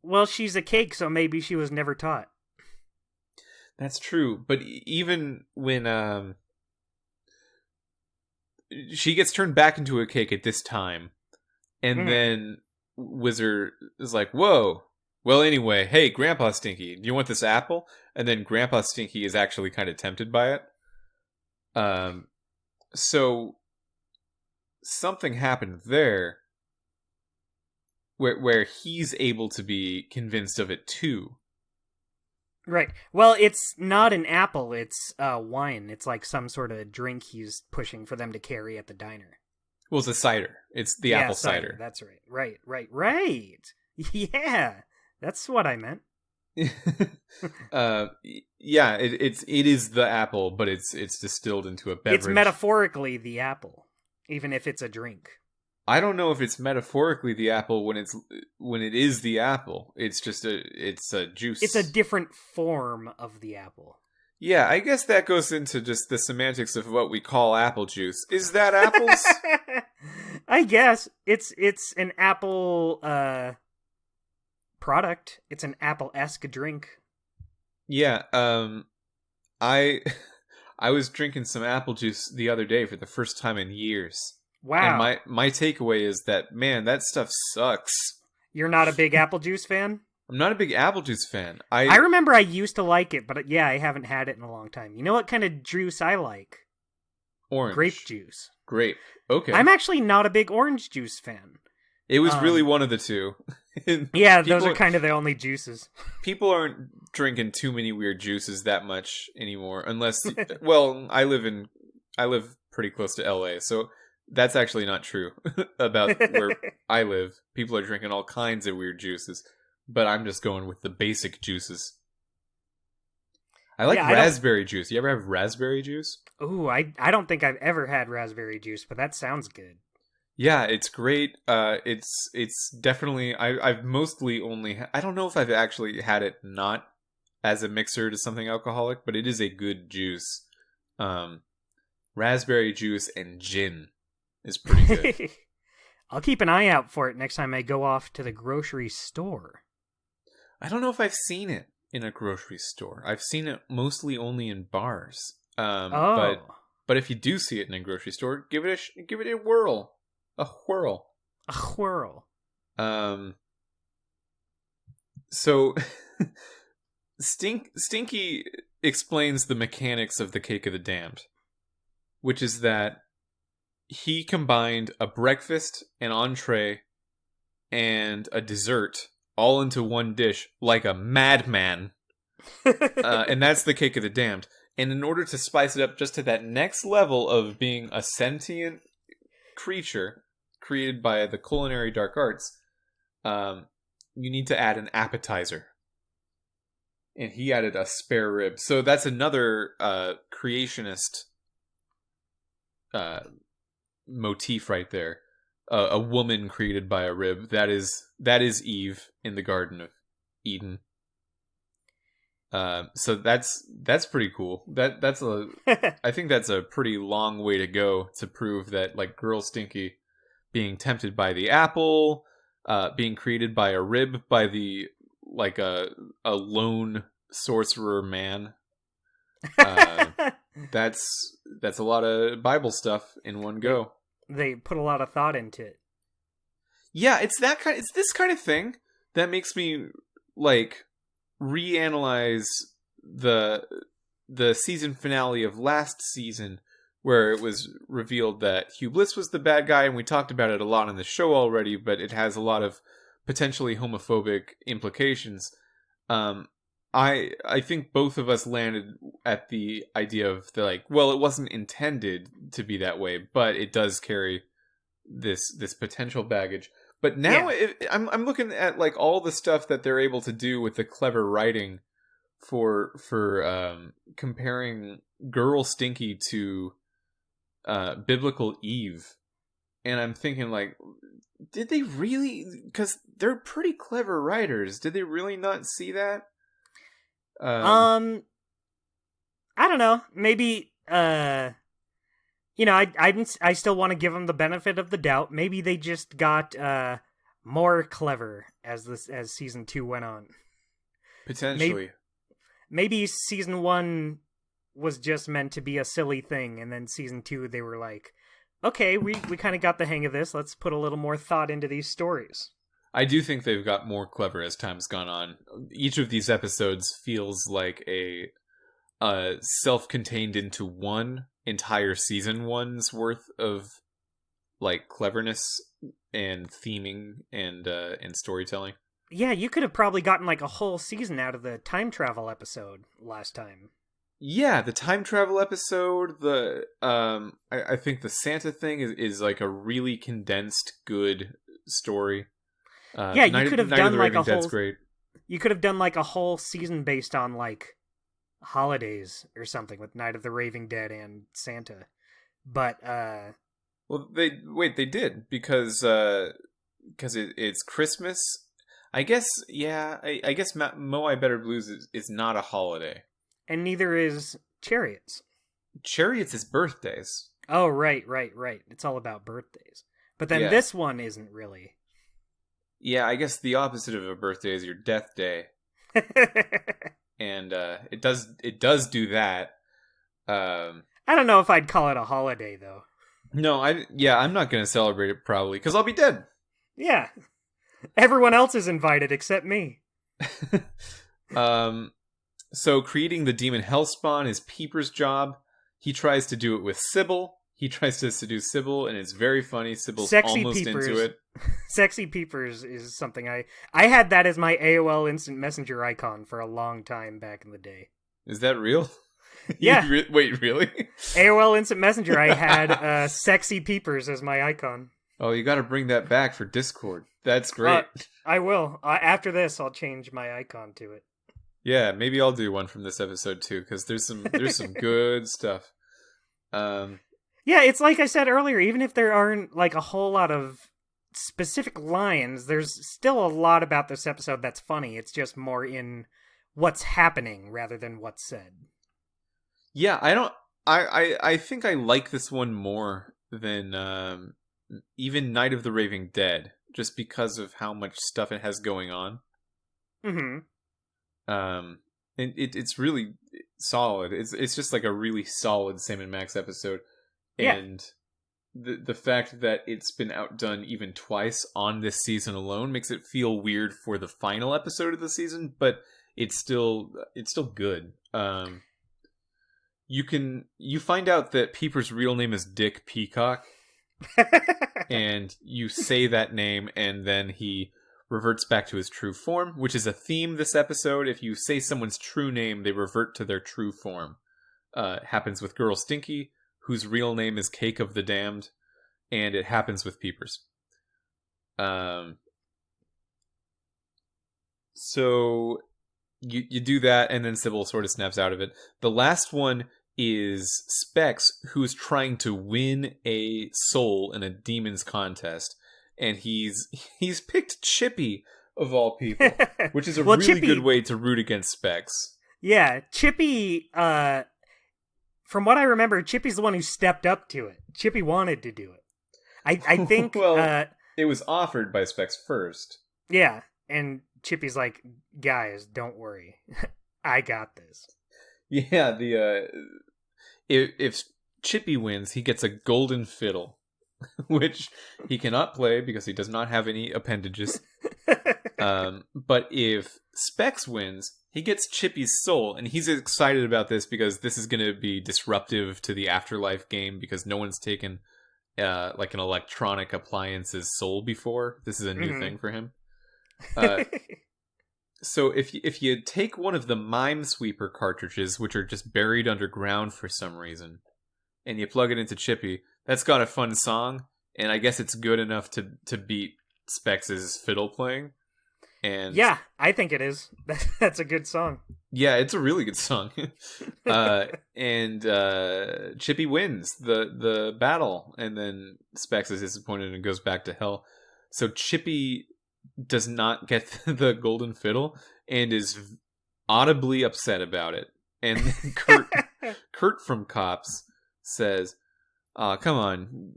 Well, she's a cake, so maybe she was never taught. That's true, but even when she gets turned back into a cake at this time, and then Wizard is like, "Whoa, well, anyway, hey, Grandpa Stinky, do you want this apple?" And then Grandpa Stinky is actually kind of tempted by it. So something happened there where he's able to be convinced of it too. Right. Well, it's not an apple, it's wine. It's like some sort of drink he's pushing for them to carry at the diner. Well, it's a cider. It's the apple cider. That's right. Right. Yeah. That's what I meant. Yeah, it is the apple, but it's distilled into a beverage. It's metaphorically the apple, even if it's a drink. I don't know if it's metaphorically the apple when it is the apple. It's just it's a juice. It's a different form of the apple. Yeah, I guess that goes into just the semantics of what we call apple juice. Is that apples? I guess it's an apple product. It's an apple-esque drink. Yeah, I was drinking some apple juice the other day for the first time in years. Wow. And my takeaway is that, man, that stuff sucks. You're not a big apple juice fan? I'm not a big apple juice fan. I remember I used to like it, but yeah, I haven't had it in a long time. You know what kind of juice I like? Orange. Grape juice. Grape. Okay. I'm actually not a big orange juice fan. It was really one of the two. Yeah, those are kind of the only juices. People aren't drinking too many weird juices that much anymore, unless, well, I live pretty close to LA, so that's actually not true about where I live. People are drinking all kinds of weird juices, but I'm just going with the basic juices. I like raspberry juice. You ever have raspberry juice? Ooh, I don't think I've ever had raspberry juice, but that sounds good. Yeah, it's great. It's definitely I've mostly only I don't know if I've actually had it not as a mixer to something alcoholic, but it is a good juice. Raspberry juice and gin is pretty good. I'll keep an eye out for it next time I go off to the grocery store. I don't know if I've seen it in a grocery store. I've seen it mostly only in bars. But if you do see it in a grocery store, give it a whirl. A whirl. A whirl. So Stinky explains the mechanics of the Cake of the Damned, which is that he combined a breakfast, an entree, and a dessert all into one dish like a madman. And that's the Cake of the Damned. And in order to spice it up just to that next level of being a sentient creature created by the culinary dark arts, you need to add an appetizer. And he added a spare rib. So that's another creationist motif right there. A woman created by a rib. That is Eve in the Garden of Eden. So that's pretty cool. I think that's a pretty long way to go to prove that, like, Girl Stinky being tempted by the apple, being created by a rib by the a lone sorcerer man. That's a lot of Bible stuff in one go. They put a lot of thought into it. Yeah, it's this kind of thing that makes me like reanalyze the season finale of last season, where it was revealed that Hugh Bliss was the bad guy, and we talked about it a lot on the show already, but it has a lot of potentially homophobic implications. I think both of us landed at the idea of it wasn't intended to be that way, but it does carry this potential baggage. But now I'm looking at like all the stuff that they're able to do with the clever writing for comparing Girl Stinky to biblical Eve, and I'm thinking like, did they really? Because they're pretty clever writers. Did they really not see that? I don't know. Maybe I still want to give them the benefit of the doubt. Maybe they just got more clever as season 2 went on. Potentially. Maybe season 1 was just meant to be a silly thing, and then season 2 they were like, okay, we kind of got the hang of this. Let's put a little more thought into these stories. I do think they've got more clever as time's gone on. Each of these episodes feels like a self-contained into one entire season one's worth of like cleverness and theming and storytelling. Yeah, you could have probably gotten like a whole season out of the time travel episode last time. Yeah, the time travel episode, I think the Santa thing is like a really condensed good story. Yeah, you could have done like a whole. Great. You could have done like a whole season based on like holidays or something with Night of the Raving Dead and Santa, but well, they did because it's Christmas. I guess I guess Moai Better Blues is not a holiday, and neither is Chariots. Chariots is birthdays. Oh right. It's all about birthdays, but then this one isn't really. Yeah, I guess the opposite of a birthday is your death day. And it does do that. I don't know if I'd call it a holiday though. No, I'm not going to celebrate it probably cuz I'll be dead. Yeah. Everyone else is invited except me. So creating the demon Hellspawn is Peeper's job. He tries to do it with Sybil. He tries to seduce Sybil, and it's very funny. Sybil's almost into it. Sexy Peepers is something I had that as my AOL Instant Messenger icon for a long time back in the day. Is that real? Yeah. Wait, really? AOL Instant Messenger, I had Sexy Peepers as my icon. Oh, you got to bring that back for Discord. That's great. I will. After this, I'll change my icon to it. Yeah, maybe I'll do one from this episode too, because there's some good stuff. Yeah, it's like I said earlier, even if there aren't like a whole lot of specific lines, there's still a lot about this episode that's funny. It's just more in what's happening rather than what's said. Yeah, I think I like this one more than even Night of the Raving Dead, just because of how much stuff it has going on. Mm-hmm. And it's really solid. It's just like a really solid Sam and Max episode. And the fact that it's been outdone even twice on this season alone makes it feel weird for the final episode of the season, but it's still good. You find out that Peeper's real name is Dick Peacock, and you say that name, and then he reverts back to his true form, which is a theme this episode. If you say someone's true name, they revert to their true form. Happens with Girl Stinky, whose real name is Cake of the Damned, and it happens with Peepers. So you do that, and then Sybil sort of snaps out of it. The last one is Specs, who's trying to win a soul in a demons contest, and he's picked Chippy of all people, which is a really Chippy, good way to root against Specs. Yeah, Chippy. From what I remember, Chippy's the one who stepped up to it. Chippy wanted to do it. I think. Well, it was offered by Specs first. Yeah, and Chippy's like, guys, don't worry, I got this. Yeah, if Chippy wins, he gets a golden fiddle, which he cannot play because he does not have any appendages. But if Specs wins, he gets Chippy's soul, and he's excited about this because this is going to be disruptive to the Afterlife game because no one's taken like an electronic appliance's soul before. This is a new thing for him. So if you take one of the Minesweeper cartridges, which are just buried underground for some reason, and you plug it into Chippy, that's got a fun song, and I guess it's good enough to beat Specs' fiddle playing. And yeah, I think it is. That's a good song. Yeah, it's a really good song. And Chippy wins the battle, and then Specs is disappointed and goes back to hell. So Chippy does not get the golden fiddle and is audibly upset about it. And Kurt from Cops says, come on,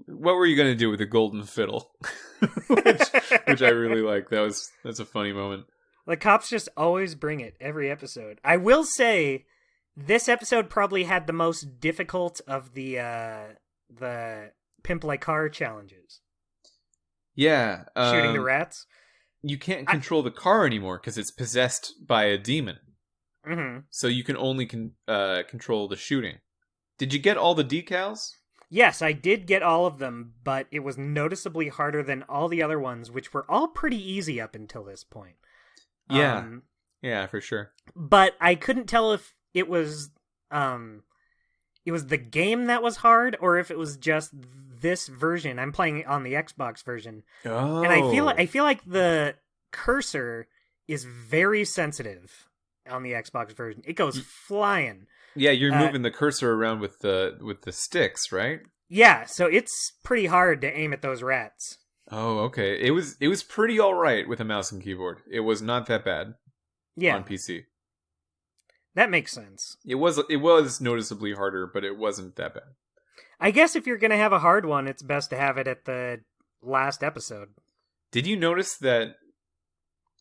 what were you going to do with the golden fiddle? which I really like. That's a funny moment. The cops just always bring it every episode. I will say, this episode probably had the most difficult of the Pimp Like Car challenges. Yeah. Shooting the rats. You can't control the car anymore because it's possessed by a demon. Mm-hmm. So you can only control the shooting. Did you get all the decals? Yes, I did get all of them, but it was noticeably harder than all the other ones, which were all pretty easy up until this point. Yeah, yeah, for sure. But I couldn't tell if it was the game that was hard, or if it was just this version. I'm playing on the Xbox version, and I feel like the cursor is very sensitive on the Xbox version. It goes flying. Yeah, you're moving the cursor around with the sticks, right? Yeah, so it's pretty hard to aim at those rats. Oh, okay. It was pretty all right with a mouse and keyboard. It was not that bad. Yeah. On PC. That makes sense. It was noticeably harder, but it wasn't that bad. I guess if you're going to have a hard one, it's best to have it at the last episode. Did you notice that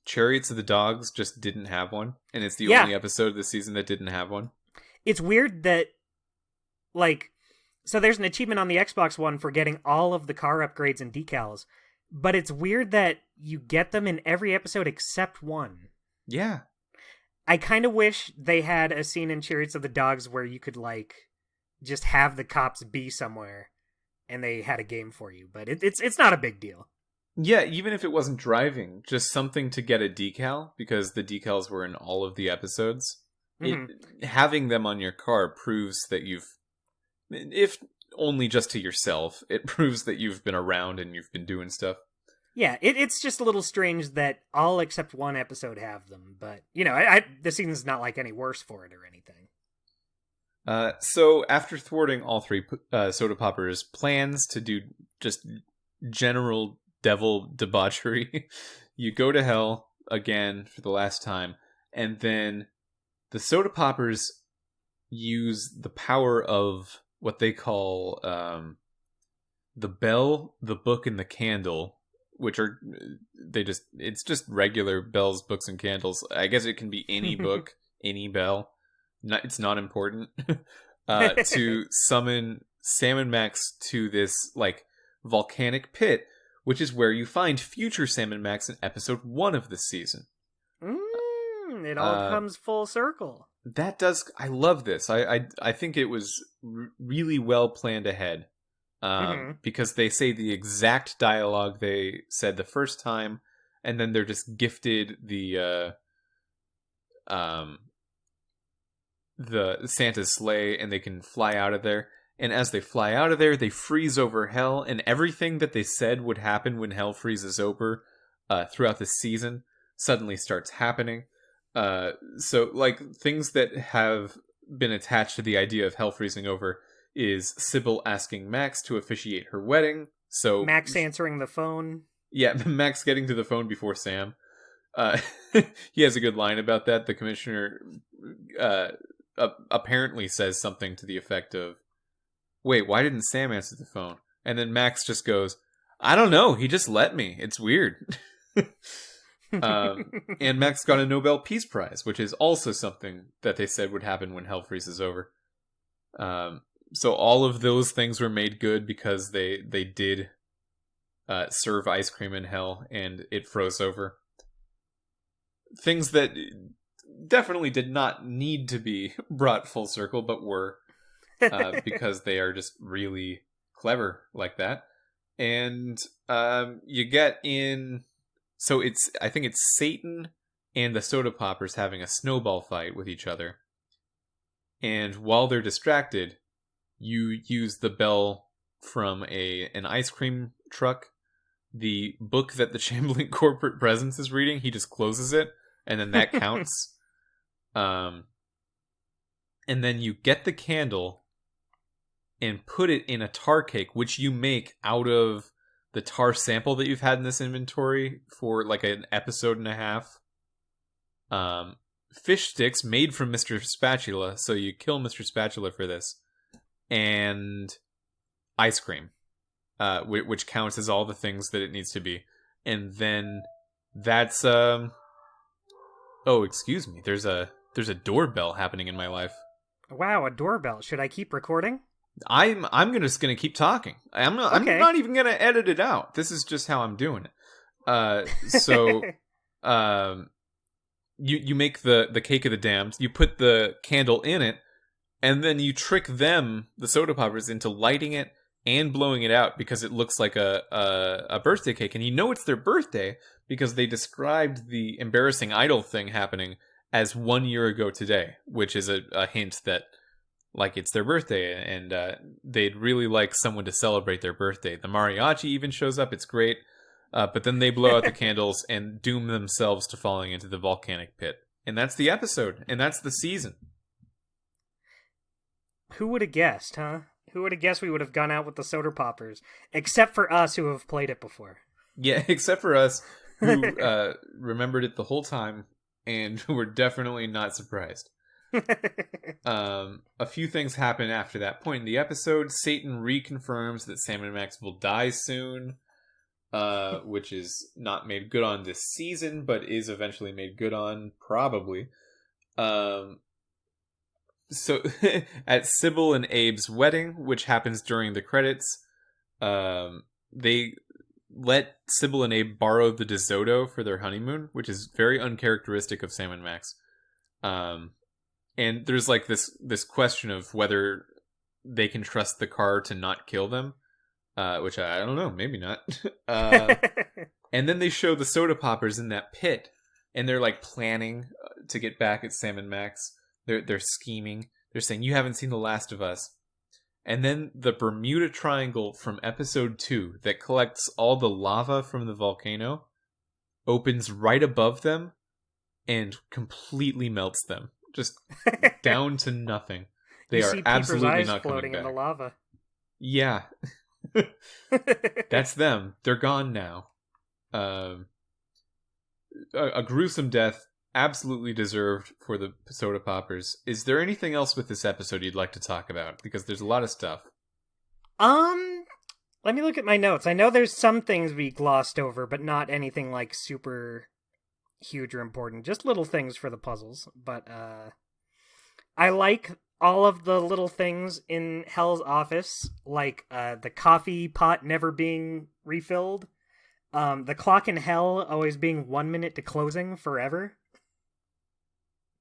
Chariots of the Dogs just didn't have one? And it's the only episode of the season that didn't have one? It's weird that, so there's an achievement on the Xbox One for getting all of the car upgrades and decals, but it's weird that you get them in every episode except one. Yeah. I kind of wish they had a scene in Chariots of the Dogs where you could, just have the cops be somewhere and they had a game for you, but it's not a big deal. Yeah, even if it wasn't driving, just something to get a decal, because the decals were in all of the episodes. Mm-hmm. Having them on your car proves that if only just to yourself, it proves that you've been around and you've been doing stuff. Yeah, it's just a little strange that all except one episode have them, but, the season's not, any worse for it or anything. So, after thwarting all three Soda Poppers' plans to do just general devil debauchery, you go to hell again for the last time, and then the Soda Poppers use the power of what they call the bell, the book, and the candle, which are it's just regular bells, books, and candles. I guess it can be any book, any bell. It's not important. To summon Sam and Max to this volcanic pit, which is where you find future Sam and Max in episode 1 of this season. It all comes full circle. I love this. I think it was really well planned ahead. Because they say the exact dialogue they said the first time, and then they're just gifted the Santa's sleigh, and they can fly out of there. And as they fly out of there, they freeze over hell, and everything that they said would happen when hell freezes over throughout the season suddenly starts happening. So things that have been attached to the idea of hell freezing over is Sybil asking Max to officiate her wedding. So Max answering the phone. Yeah, Max getting to the phone before Sam. He has a good line about that. The commissioner apparently says something to the effect of, "Wait, why didn't Sam answer the phone?" And then Max just goes, "I don't know. He just let me. It's weird." And Max got a Nobel Peace Prize, which is also something that they said would happen when hell freezes over. So all of those things were made good because they did serve ice cream in hell, and it froze over. things that definitely did not need to be brought full circle, but were, because they are just really clever like that. And you get in... So I think it's Satan and the Soda Poppers having a snowball fight with each other. And while they're distracted, you use the bell from an ice cream truck. The book that the Chamberlain Corporate Presence is reading, he just closes it, and then that counts. And then you get the candle and put it in a tar cake, which you make out of the tar sample that you've had in this inventory for like an episode and a half. Fish sticks made from Mr. Spatula, so you kill Mr. Spatula for this. And ice cream, which counts as all the things that it needs to be. And then that's... Oh, excuse me. There's a doorbell happening in my life. Wow, a doorbell. Should I keep recording? I'm just gonna keep talking. I'm not even gonna edit it out. This is just how I'm doing it. You make the cake of the damned. You put the candle in it, and then you trick them, the Soda Poppers, into lighting it and blowing it out because it looks like a birthday cake. And you know it's their birthday because they described the embarrassing idol thing happening as 1 year ago today, which is a hint that, like, it's their birthday, and they'd really like someone to celebrate their birthday. The mariachi even shows up. It's great. But then they blow out the candles and doom themselves to falling into the volcanic pit. And that's the episode. And that's the season. Who would have guessed, huh? Who would have guessed we would have gone out with the Soda Poppers? Except for us who have played it before. Yeah, except for us who remembered it the whole time and who were definitely not surprised. A few things happen after that point in the episode. Satan reconfirms that Sam and Max will die soon, which is not made good on this season, but is eventually made good on, probably. So at Sybil and Abe's wedding, which happens during the credits, they let Sybil and Abe borrow the DeSoto for their honeymoon, which is very uncharacteristic of Sam and Max. And there's like this question of whether they can trust the car to not kill them, which I don't know, maybe not. And then they show the Soda Poppers in that pit, and they're like planning to get back at Sam and Max. They're scheming. They're saying, "You haven't seen The Last of Us." And then the Bermuda Triangle from episode 2 that collects all the lava from the volcano opens right above them and completely melts them. Just down to nothing. They are absolutely not coming back. In the lava. Yeah. That's them. They're gone now. A gruesome death, absolutely deserved for the Soda Poppers. Is there anything else with this episode you'd like to talk about? Because there's a lot of stuff. Let me look at my notes. I know there's some things we glossed over, but not anything like super huge or important. Just little things for the puzzles. But I like all of the little things in Hell's office, like the coffee pot never being refilled, the clock in Hell always being 1 minute to closing forever.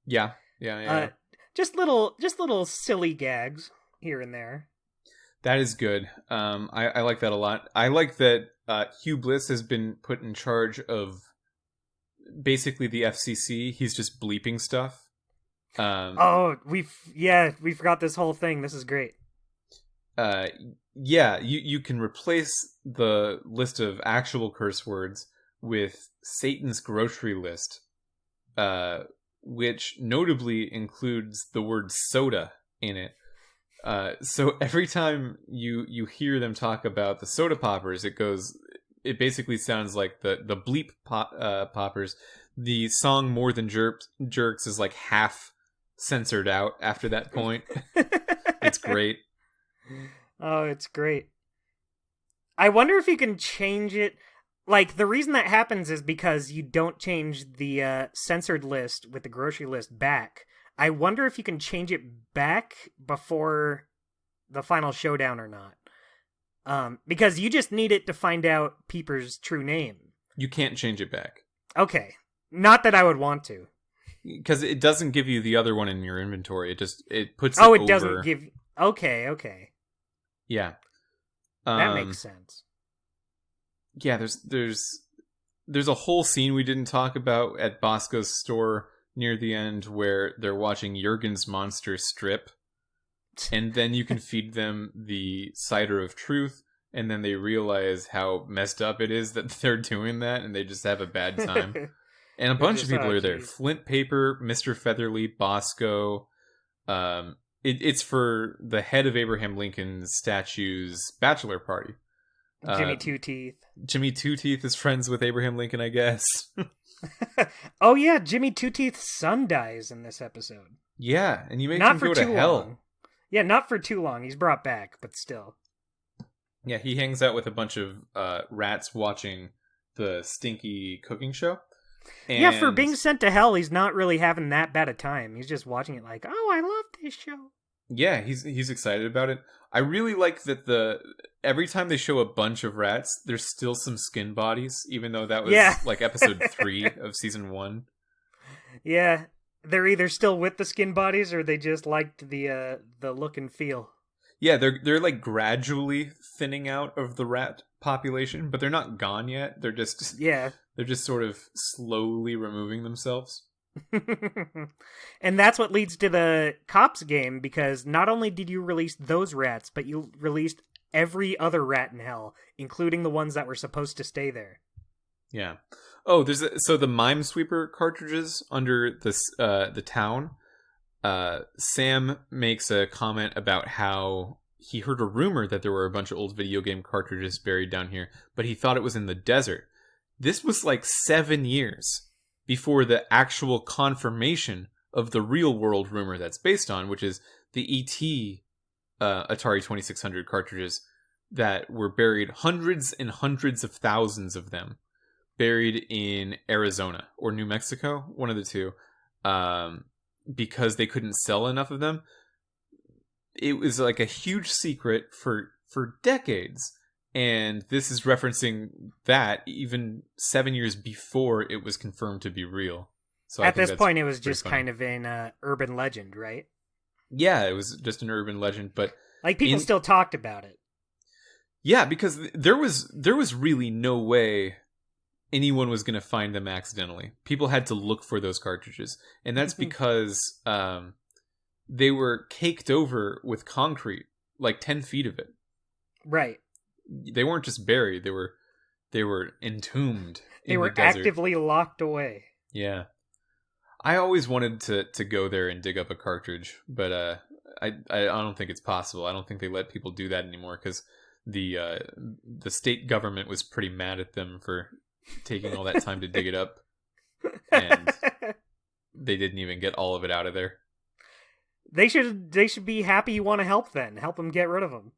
Yeah. Just little silly gags here and there. That is good. I like that a lot. I like that Hugh Bliss has been put in charge of basically the FCC. He's just bleeping stuff. We forgot this whole thing. This is great. You can replace the list of actual curse words with Satan's grocery list, which notably includes the word soda in it. So every time you hear them talk about the Soda Poppers, it basically sounds like the bleep poppers. The song More Than Jerks is like half censored out after that point. It's great. Oh, it's great. I wonder if you can change it. Like, the reason that happens is because you don't change the censored list with the grocery list back. I wonder if you can change it back before the final showdown or not. Because you just need it to find out Peeper's true name. You can't change it back. Okay. Not that I would want to. Because it doesn't give you the other one in your inventory. It puts it Oh, it over. doesn't give... Okay. Yeah. That makes sense. Yeah, there's a whole scene we didn't talk about at Bosco's store near the end where they're watching Jurgen's monster strip, and then you can feed them the cider of truth, and then they realize how messed up it is that they're doing that, and they just have a bad time. And a bunch of people are there. Flint Paper, Mr. Featherly, Bosco. It's for the head of Abraham Lincoln's statue's bachelor party. Jimmy Two Teeth. Jimmy Two Teeth is friends with Abraham Lincoln, I guess. Oh yeah, Jimmy Two Teeth's son dies in this episode. Yeah, and you make him go to hell. Long. Yeah, not for too long. He's brought back, but still. Yeah, he hangs out with a bunch of rats watching the stinky cooking show. And... yeah, for being sent to hell, he's not really having that bad a time. He's just watching it like, oh, I love this show. Yeah, he's excited about it. I really like that every time they show a bunch of rats, there's still some skin bodies, even though that was like episode 3 of season 1. Yeah, they're either still with the skin bodies or they just liked the look and feel. Yeah, they're like gradually thinning out of the rat population, but they're not gone yet. They're just sort of slowly removing themselves. And that's what leads to the cops game, because not only did you release those rats, but you released every other rat in hell, including the ones that were supposed to stay there. Yeah. Oh, so the Minesweeper cartridges under the town. Sam makes a comment about how he heard a rumor that there were a bunch of old video game cartridges buried down here, but he thought it was in the desert. This was like 7 years before the actual confirmation of the real world rumor that's based on, which is the ET Atari 2600 cartridges that were buried, hundreds and hundreds of thousands of them, buried in Arizona or New Mexico, one of the two, because they couldn't sell enough of them. It was like a huge secret for decades. And this is referencing that even 7 years before it was confirmed to be real. So at this point, it was just kind of an urban legend, right? Yeah, it was just an urban legend, but like people still talked about it. Yeah, because there was really no way anyone was going to find them accidentally. People had to look for those cartridges, and that's because they were caked over with concrete, like 10 feet of it. Right. They weren't just buried; they were entombed. They were actively locked away. Yeah, I always wanted to go there and dig up a cartridge, but I don't think it's possible. I don't think they let people do that anymore because the state government was pretty mad at them for taking all that time to dig it up, and they didn't even get all of it out of there. They should be happy you want to help then. Help them get rid of them.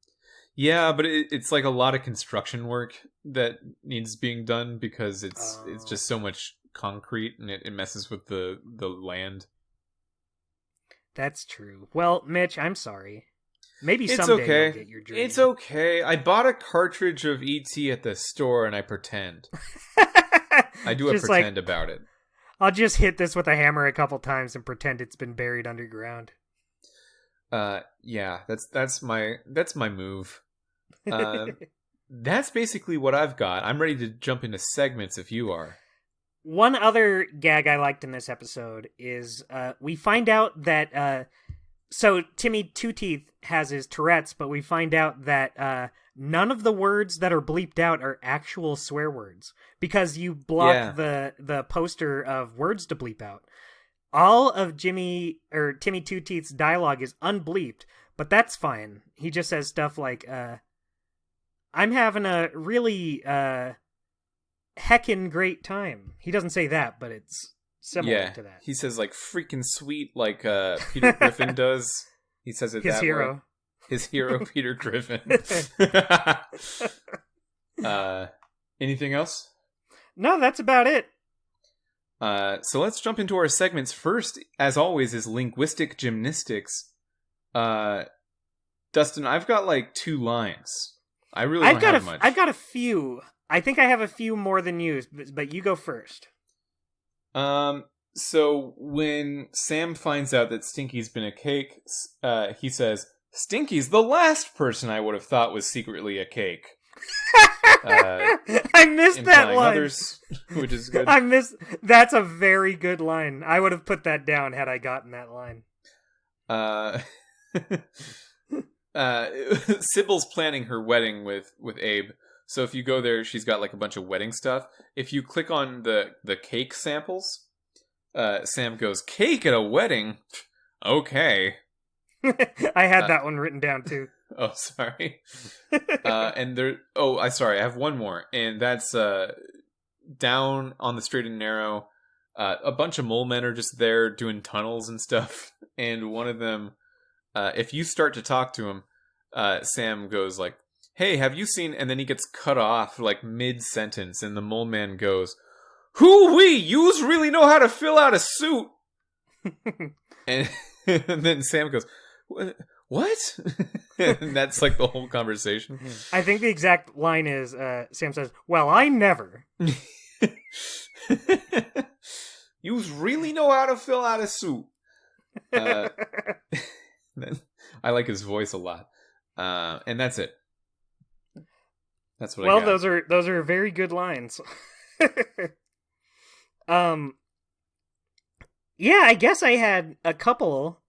Yeah, but it's like a lot of construction work that needs being done because it's just so much concrete and it messes with the land. That's true. Well, Mitch, I'm sorry. Maybe it's someday okay. You'll get your dream. It's okay. I bought a cartridge of E.T. at the store and I pretend. I do a pretend about it. I'll just hit this with a hammer a couple times and pretend it's been buried underground. Yeah, that's my move. That's basically what I've got. I'm ready to jump into segments if you are. One other gag I liked in this episode is we find out that so Timmy Two Teeth has his Tourette's, but we find out that none of the words that are bleeped out are actual swear words because you block the poster of words to bleep out. All of Timmy Two Teeth's dialogue is unbleeped, but that's fine. He just says stuff like, I'm having a really heckin' great time. He doesn't say that, but it's similar to that. He says like freaking sweet like Peter Griffin does. He says it his that hero. way. His hero, Peter Griffin. Anything else? No, that's about it. So let's jump into our segments. First, as always, is linguistic gymnastics. Dustin, I've got like 2 lines. I really don't have much. I've got a few. I think I have a few more than you, but you go first. So when Sam finds out that Stinky's been a cake, he says, "Stinky's the last person I would have thought was secretly a cake." I missed that line. Others, which is good. That's a very good line. I would have put that down had I gotten that line. Sybil's planning her wedding with Abe. So if you go there, she's got like a bunch of wedding stuff. If you click on the cake samples, Sam goes, "Cake at a wedding? Okay." I had that one written down too. Oh, sorry. And there. I have one more, and that's down on the straight and narrow. A bunch of mole men are just there doing tunnels and stuff, and one of them, if you start to talk to him, Sam goes like, "Hey, have you seen?" And then he gets cut off like mid sentence, and the mole man goes, "Hoo-wee, yous really know how to fill out a suit." and then Sam goes, "What?" And that's like the whole conversation. I think the exact line is, Sam says, "Well, I never." "Yous really know how to fill out a suit." I like his voice a lot. And that's it. That's what I got. Well, those are very good lines. Yeah, I guess I had a couple.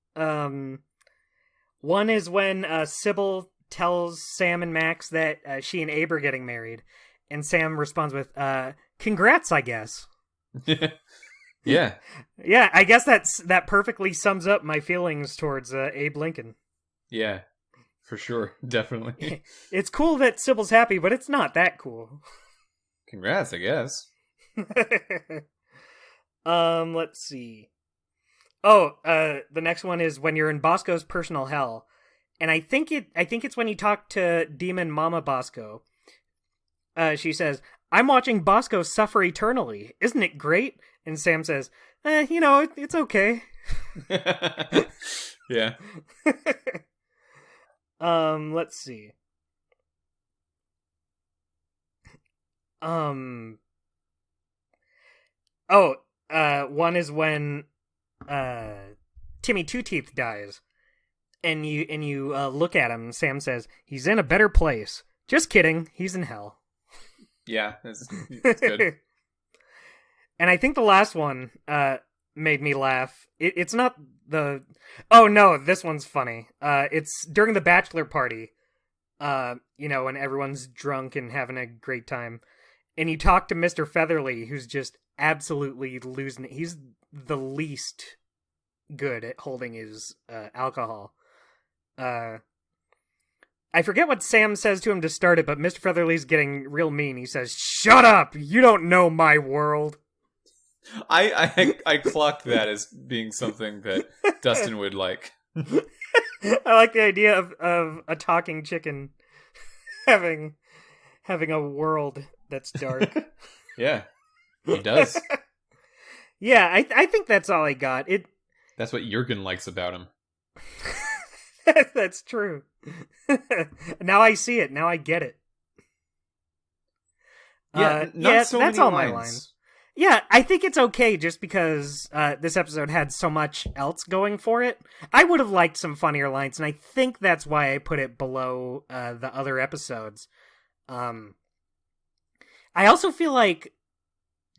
One is when Sybil tells Sam and Max that she and Abe are getting married, and Sam responds with, "Congrats, I guess." Yeah. Yeah, I guess that perfectly sums up my feelings towards Abe Lincoln. Yeah, for sure. Definitely. It's cool that Sybil's happy, but it's not that cool. Congrats, I guess. Let's see. Oh, the next one is when you're in Bosco's personal hell. And I think it's when you talk to Demon Mama Bosco. She says, "I'm watching Bosco suffer eternally. Isn't it great?" And Sam says, it's okay. Yeah. Let's see. One is when Timmy Two Teeth dies, and you look at him. Sam says, "He's in a better place." Just kidding. He's in hell. Yeah, that's good. And I think the last one made me laugh. It's not the... Oh, no, this one's funny. It's during the bachelor party, when everyone's drunk and having a great time. And you talk to Mr. Featherly, who's just absolutely losing it. He's the least good at holding his alcohol. I forget what Sam says to him to start it, but Mr. Featherly's getting real mean. He says, "Shut up! You don't know my world." I clocked that as being something that Dustin would like. I like the idea of a talking chicken having a world that's dark. Yeah, he does. Yeah, I think that's all I got. That's what Jurgen likes about him. That's true. Now I see it. Now I get it. Yeah, that's many all lines. My lines. Yeah, I think it's okay just because this episode had so much else going for it. I would have liked some funnier lines, and I think that's why I put it below the other episodes. I also feel like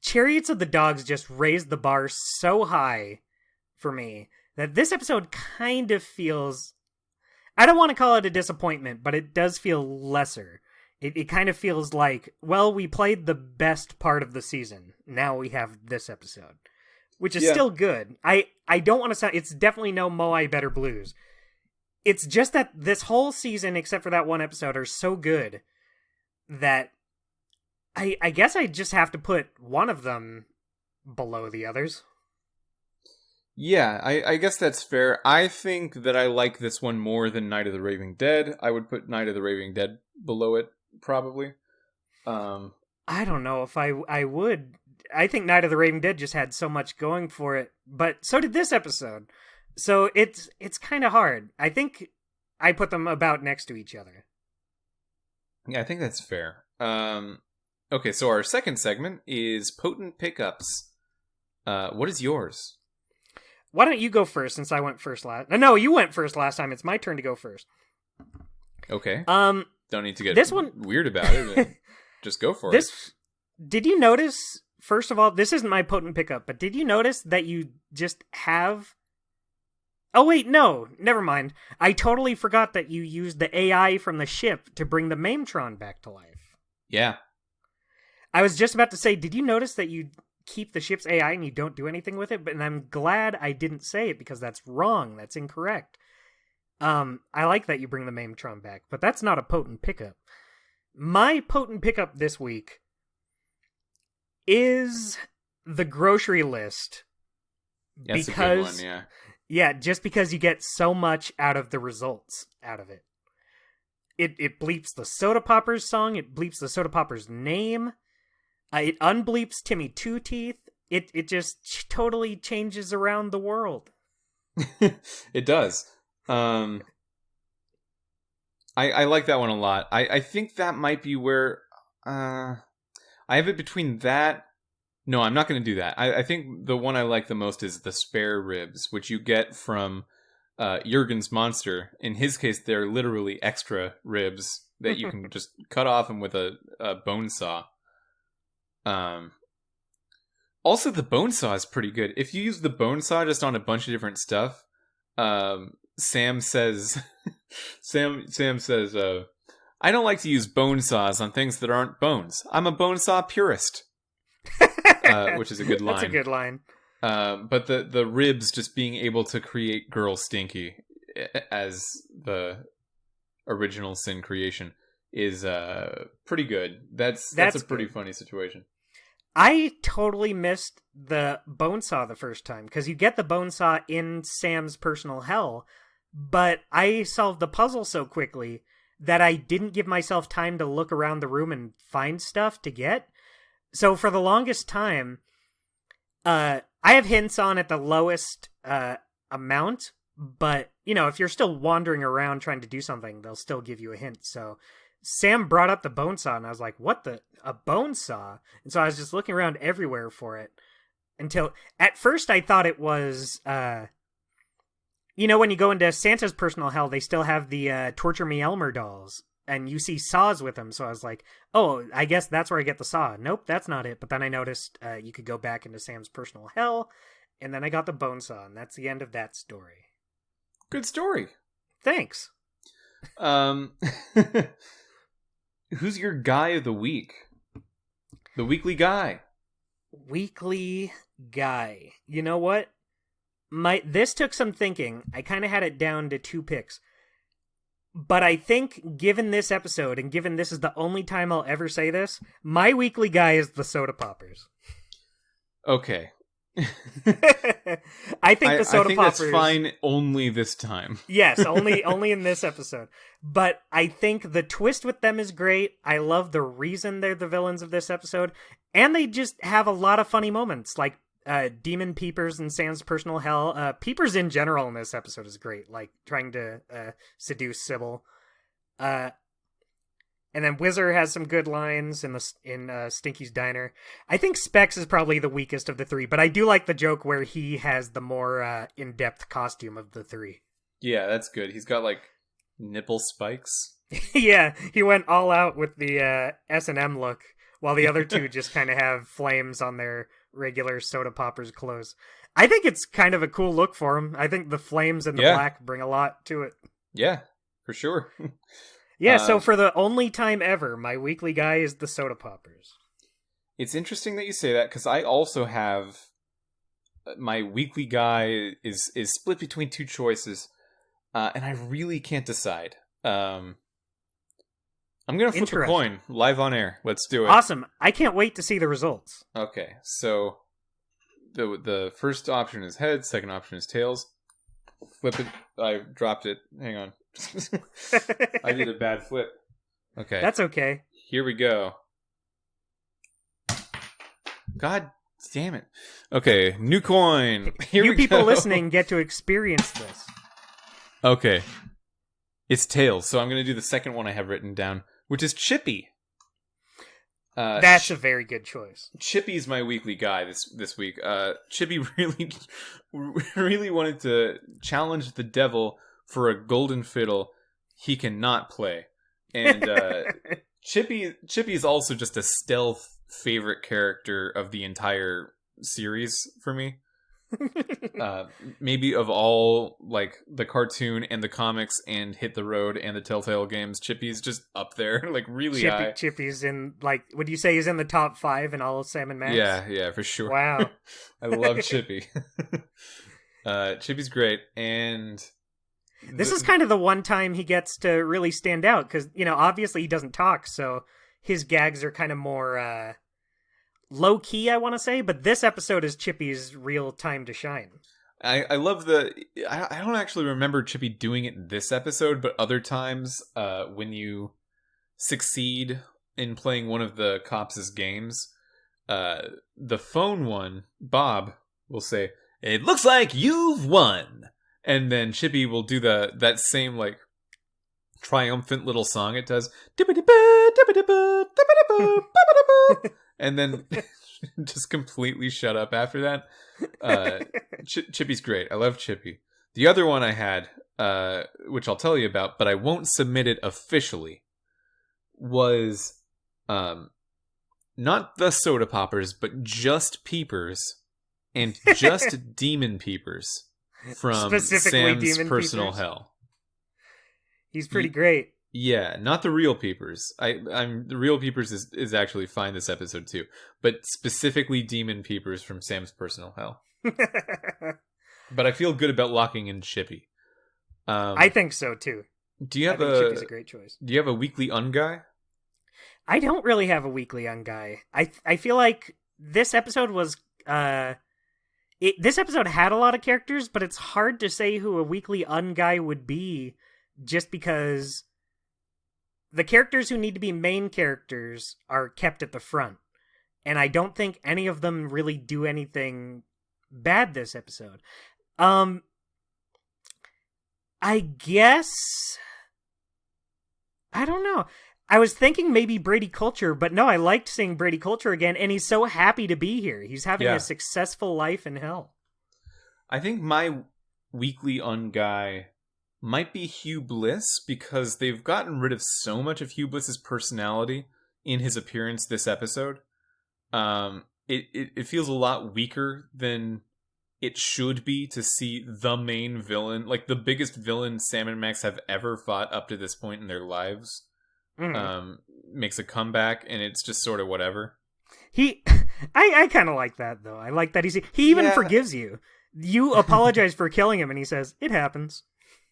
Chariots of the Dogs just raised the bar so high for me that this episode kind of feels... I don't want to call it a disappointment, but it does feel lesser. It kind of feels like, well, we played the best part of the season. Now we have this episode, which is still good. I don't want to sound... It's definitely no Moai Better Blues. It's just that this whole season, except for that one episode, are so good that I guess I just have to put one of them below the others. Yeah, I guess that's fair. I think that I like this one more than Night of the Raving Dead. I would put Night of the Raving Dead below it, probably. I don't know if I would. I think Night of the Raving Dead just had so much going for it, but so did this episode. So it's kind of hard. I think I put them about next to each other. Yeah, I think that's fair. Okay, so our second segment is Potent Pickups. What is yours? Why don't you go first since I went first last? No, you went first last time. It's my turn to go first. Okay. Don't need to get this one weird about it. Just go for it. Did you notice, first of all, this isn't my potent pickup, but did you notice that you just have... Oh, wait, no, never mind. I totally forgot that you used the AI from the ship to bring the Maimtron back to life. Yeah. I was just about to say, did you notice that you keep the ship's AI and you don't do anything with it? But I'm glad I didn't say it because that's wrong. That's incorrect. I like that you bring the Maimtron back, but that's not a potent pickup. My potent pickup this week is the grocery list. That's a good one, yeah. Yeah, just because you get so much out of the results out of it. It bleeps the Soda Poppers song, it bleeps the Soda Poppers name, it unbleeps Timmy Two Teeth, it just totally changes around the world. It does. I like that one a lot. I think that might be where I have it between that. No, I'm not going to do that. I think the one I like the most is the spare ribs, which you get from Jurgen's monster. In his case, they're literally extra ribs that you can just cut off them with a bone saw. Also, the bone saw is pretty good. If you use the bone saw just on a bunch of different stuff, Sam says, I don't like to use bone saws on things that aren't bones. I'm a bone saw purist. Which is a good line. That's a good line. But the ribs just being able to create Girl Stinky as the original Sin creation is pretty good. That's a pretty funny situation. I totally missed the bone saw the first time because you get the bone saw in Sam's personal hell, but I solved the puzzle so quickly that I didn't give myself time to look around the room and find stuff to get. So for the longest time, I have hints on at the lowest amount, but, you know, if you're still wandering around trying to do something, they'll still give you a hint. So Sam brought up the bone saw, and I was like, what a bone saw? And so I was just looking around everywhere for it until, at first I thought it was, you know, when you go into Santa's personal hell, they still have the Torture Me Elmer dolls. And you see saws with them, so I was like, oh, I guess that's where I get the saw. Nope, that's not it. But then I noticed you could go back into Sam's personal hell, and then I got the bone saw, and that's the end of that story. Good story. Thanks. Who's your guy of the week? The weekly guy. Weekly guy. You know what? This took some thinking. I kind of had it down to 2 picks. But I think, given this episode, and given this is the only time I'll ever say this, my weekly guy is the Soda Poppers. Okay. I think the Soda Poppers... that's fine only this time. Yes, only in this episode. But I think the twist with them is great. I love the reason they're the villains of this episode. And they just have a lot of funny moments, like Demon Peepers and Sam's personal hell. Peepers in general in this episode is great, like trying to seduce Sybil. And then Whizzer has some good lines in Stinky's Diner. I think Specs is probably the weakest of the 3, but I do like the joke where he has the more in-depth costume of the 3. Yeah, that's good. He's got like nipple spikes. Yeah, he went all out with the S&M look, while the other 2 just kind of have flames on their regular Soda Poppers clothes. I think it's kind of a cool look for him. I think the flames and the black bring a lot to it. Yeah, for sure. Yeah, so for the only time ever, my weekly guy is the Soda Poppers. It's interesting that you say that, because I also have... My weekly guy is split between 2 choices, and I really can't decide. I'm going to flip a coin live on air. Let's do it. Awesome. I can't wait to see the results. Okay, so the first option is heads, second option is tails. Flip it. I dropped it. Hang on. I did a bad flip. Okay. That's okay. Here we go. God damn it. Okay, new coin. Here you we people go. Listening get to experience this. Okay. It's tails, so I'm going to do the second one I have written down, which is Chippy. That's a very good choice. Chippy's my weekly guy this week. Chippy really wanted to challenge the devil for a golden fiddle he cannot play, and Chippy's also just a stealth favorite character of the entire series for me. Maybe of all, like, the cartoon and the comics and Hit the Road and the Telltale games, Chippy's just up there, like, really high. Chippy's in, like, would you say he's in the top 5 in all of Sam and Max? Yeah, for sure. Wow. I love Chippy. Chippy's great, and this is kind of the one time he gets to really stand out, because, obviously he doesn't talk, so his gags are kind of more low key, I want to say, but this episode is Chippy's real time to shine. I love I don't actually remember Chippy doing it in this episode, but other times when you succeed in playing one of the cops' games, the phone one, Bob, will say, "It looks like you've won," and then Chippy will do that same, like, triumphant little song it does, and then just completely shut up after that. Chippy's great. I love Chippy. The other one I had, which I'll tell you about, but I won't submit it officially, was not the Soda Poppers, but just Peepers, and just Demon Peepers from Sam's Personal Hell. He's pretty great. Yeah, not the real Peepers. The real Peepers is actually fine this episode too, but specifically Demon Peepers from Sam's Personal Hell. But I feel good about locking in Chippy. I think so too. Chippy's a great choice. Do you have a weekly unguy? I don't really have a weekly unguy. I feel like this episode was this episode had a lot of characters, but it's hard to say who a weekly unguy would be, just because the characters who need to be main characters are kept at the front. And I don't think any of them really do anything bad this episode. I guess, I don't know. I was thinking maybe Brady Culture, but no, I liked seeing Brady Culture again, and he's so happy to be here. He's having a successful life in hell. I think my weekly unguy might be Hugh Bliss, because they've gotten rid of so much of Hugh Bliss's personality in his appearance this episode. It feels a lot weaker than it should be to see the main villain, like the biggest villain Sam and Max have ever fought up to this point in their lives, makes a comeback, and it's just sort of whatever. I kind of like that, though. I like that he even forgives you. You apologize for killing him, and he says, "It happens."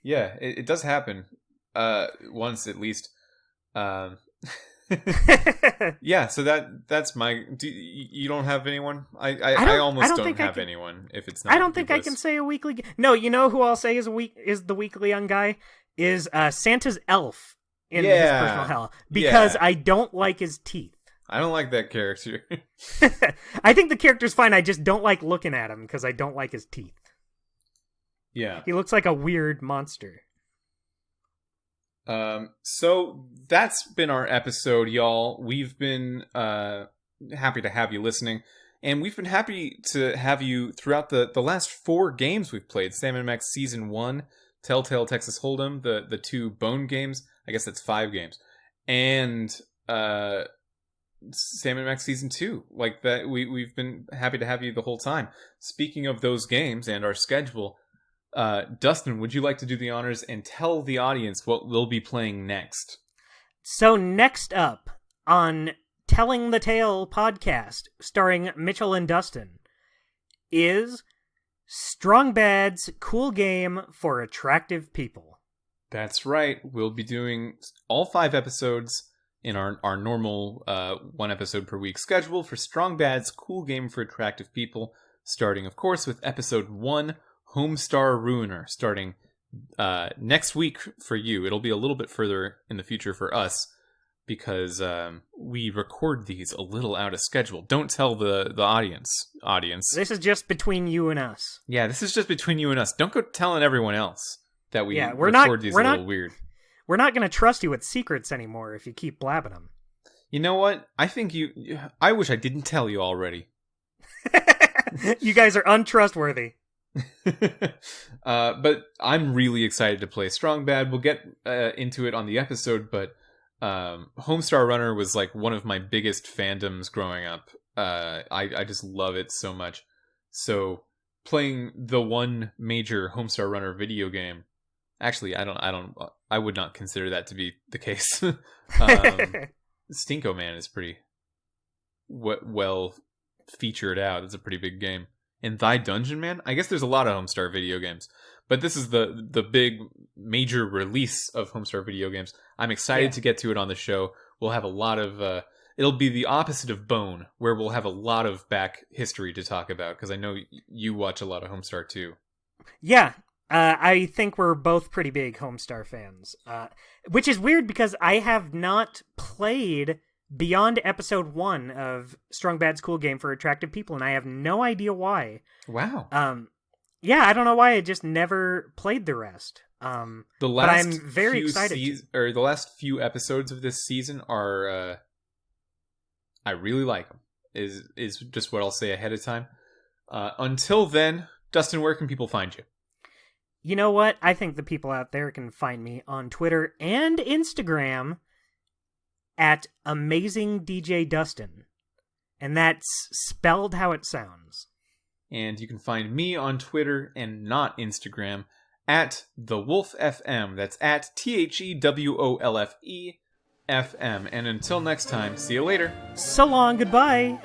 Yeah, it does happen. Once at least. Yeah, so that's my. You don't have anyone? I almost don't have anyone. If it's not, I don't think I can say a weekly. No, you know who I'll say is the weekly unguy is Santa's elf in his Personal Hell, because I don't like his teeth. I don't like that character. I think the character's fine. I just don't like looking at him because I don't like his teeth. Yeah. He looks like a weird monster. So that's been our episode, y'all. We've been happy to have you listening, and we've been happy to have you throughout the last 4 games we've played. Sam & Max Season 1, Telltale Texas Hold'em, the 2 Bone games. I guess that's 5 games. And Sam & Max Season 2. Like that, we've been happy to have you the whole time. Speaking of those games and our schedule, Dustin, would you like to do the honors and tell the audience what we'll be playing next? So next up on Telling the Tale podcast, starring Mitchell and Dustin, is Strong Bad's cool game for attractive people. That's right. We'll be doing all 5 episodes in our normal 1 episode per week schedule for Strong Bad's cool game for attractive people, starting, of course, with episode 1, Homestar Ruiner, starting next week for you. It'll be a little bit further in the future for us, because we record these a little out of schedule. Don't tell the audience. This is just between you and us. Yeah, this is just between you and us. Don't go telling everyone else that we record these a little weird. We're not going to trust you with secrets anymore if you keep blabbing them. You know what? I wish I didn't tell you already. You guys are untrustworthy. But I'm really excited to play Strong Bad. We'll get into it on the episode, but Homestar Runner was like one of my biggest fandoms growing up. I just love it so much. So playing the one major Homestar Runner video game, actually, I would not consider that to be the case. Stinko Man is pretty well featured out. It's a pretty big game. And Thy Dungeon Man? I guess there's a lot of Homestar video games, but this is the big major release of Homestar video games. I'm excited to get to it on the show. We'll have a lot of it'll be the opposite of Bone, where we'll have a lot of back history to talk about, because I know you watch a lot of Homestar too. Yeah, I think we're both pretty big Homestar fans, which is weird because I have not played beyond episode 1 of Strong Bad's Cool Game for Attractive People, and I have no idea why. Wow. Yeah, I don't know why I just never played the rest. But I'm very excited. The last few episodes of this season are, I really like them. Is just what I'll say ahead of time. Until then, Dustin, where can people find you? You know what? I think the people out there can find me on Twitter and Instagram at AmazingDJDustin. And that's spelled how it sounds. And you can find me on Twitter and not Instagram at TheWolfFM. That's at TtT014 FM. And until next time, see you later. So long, goodbye.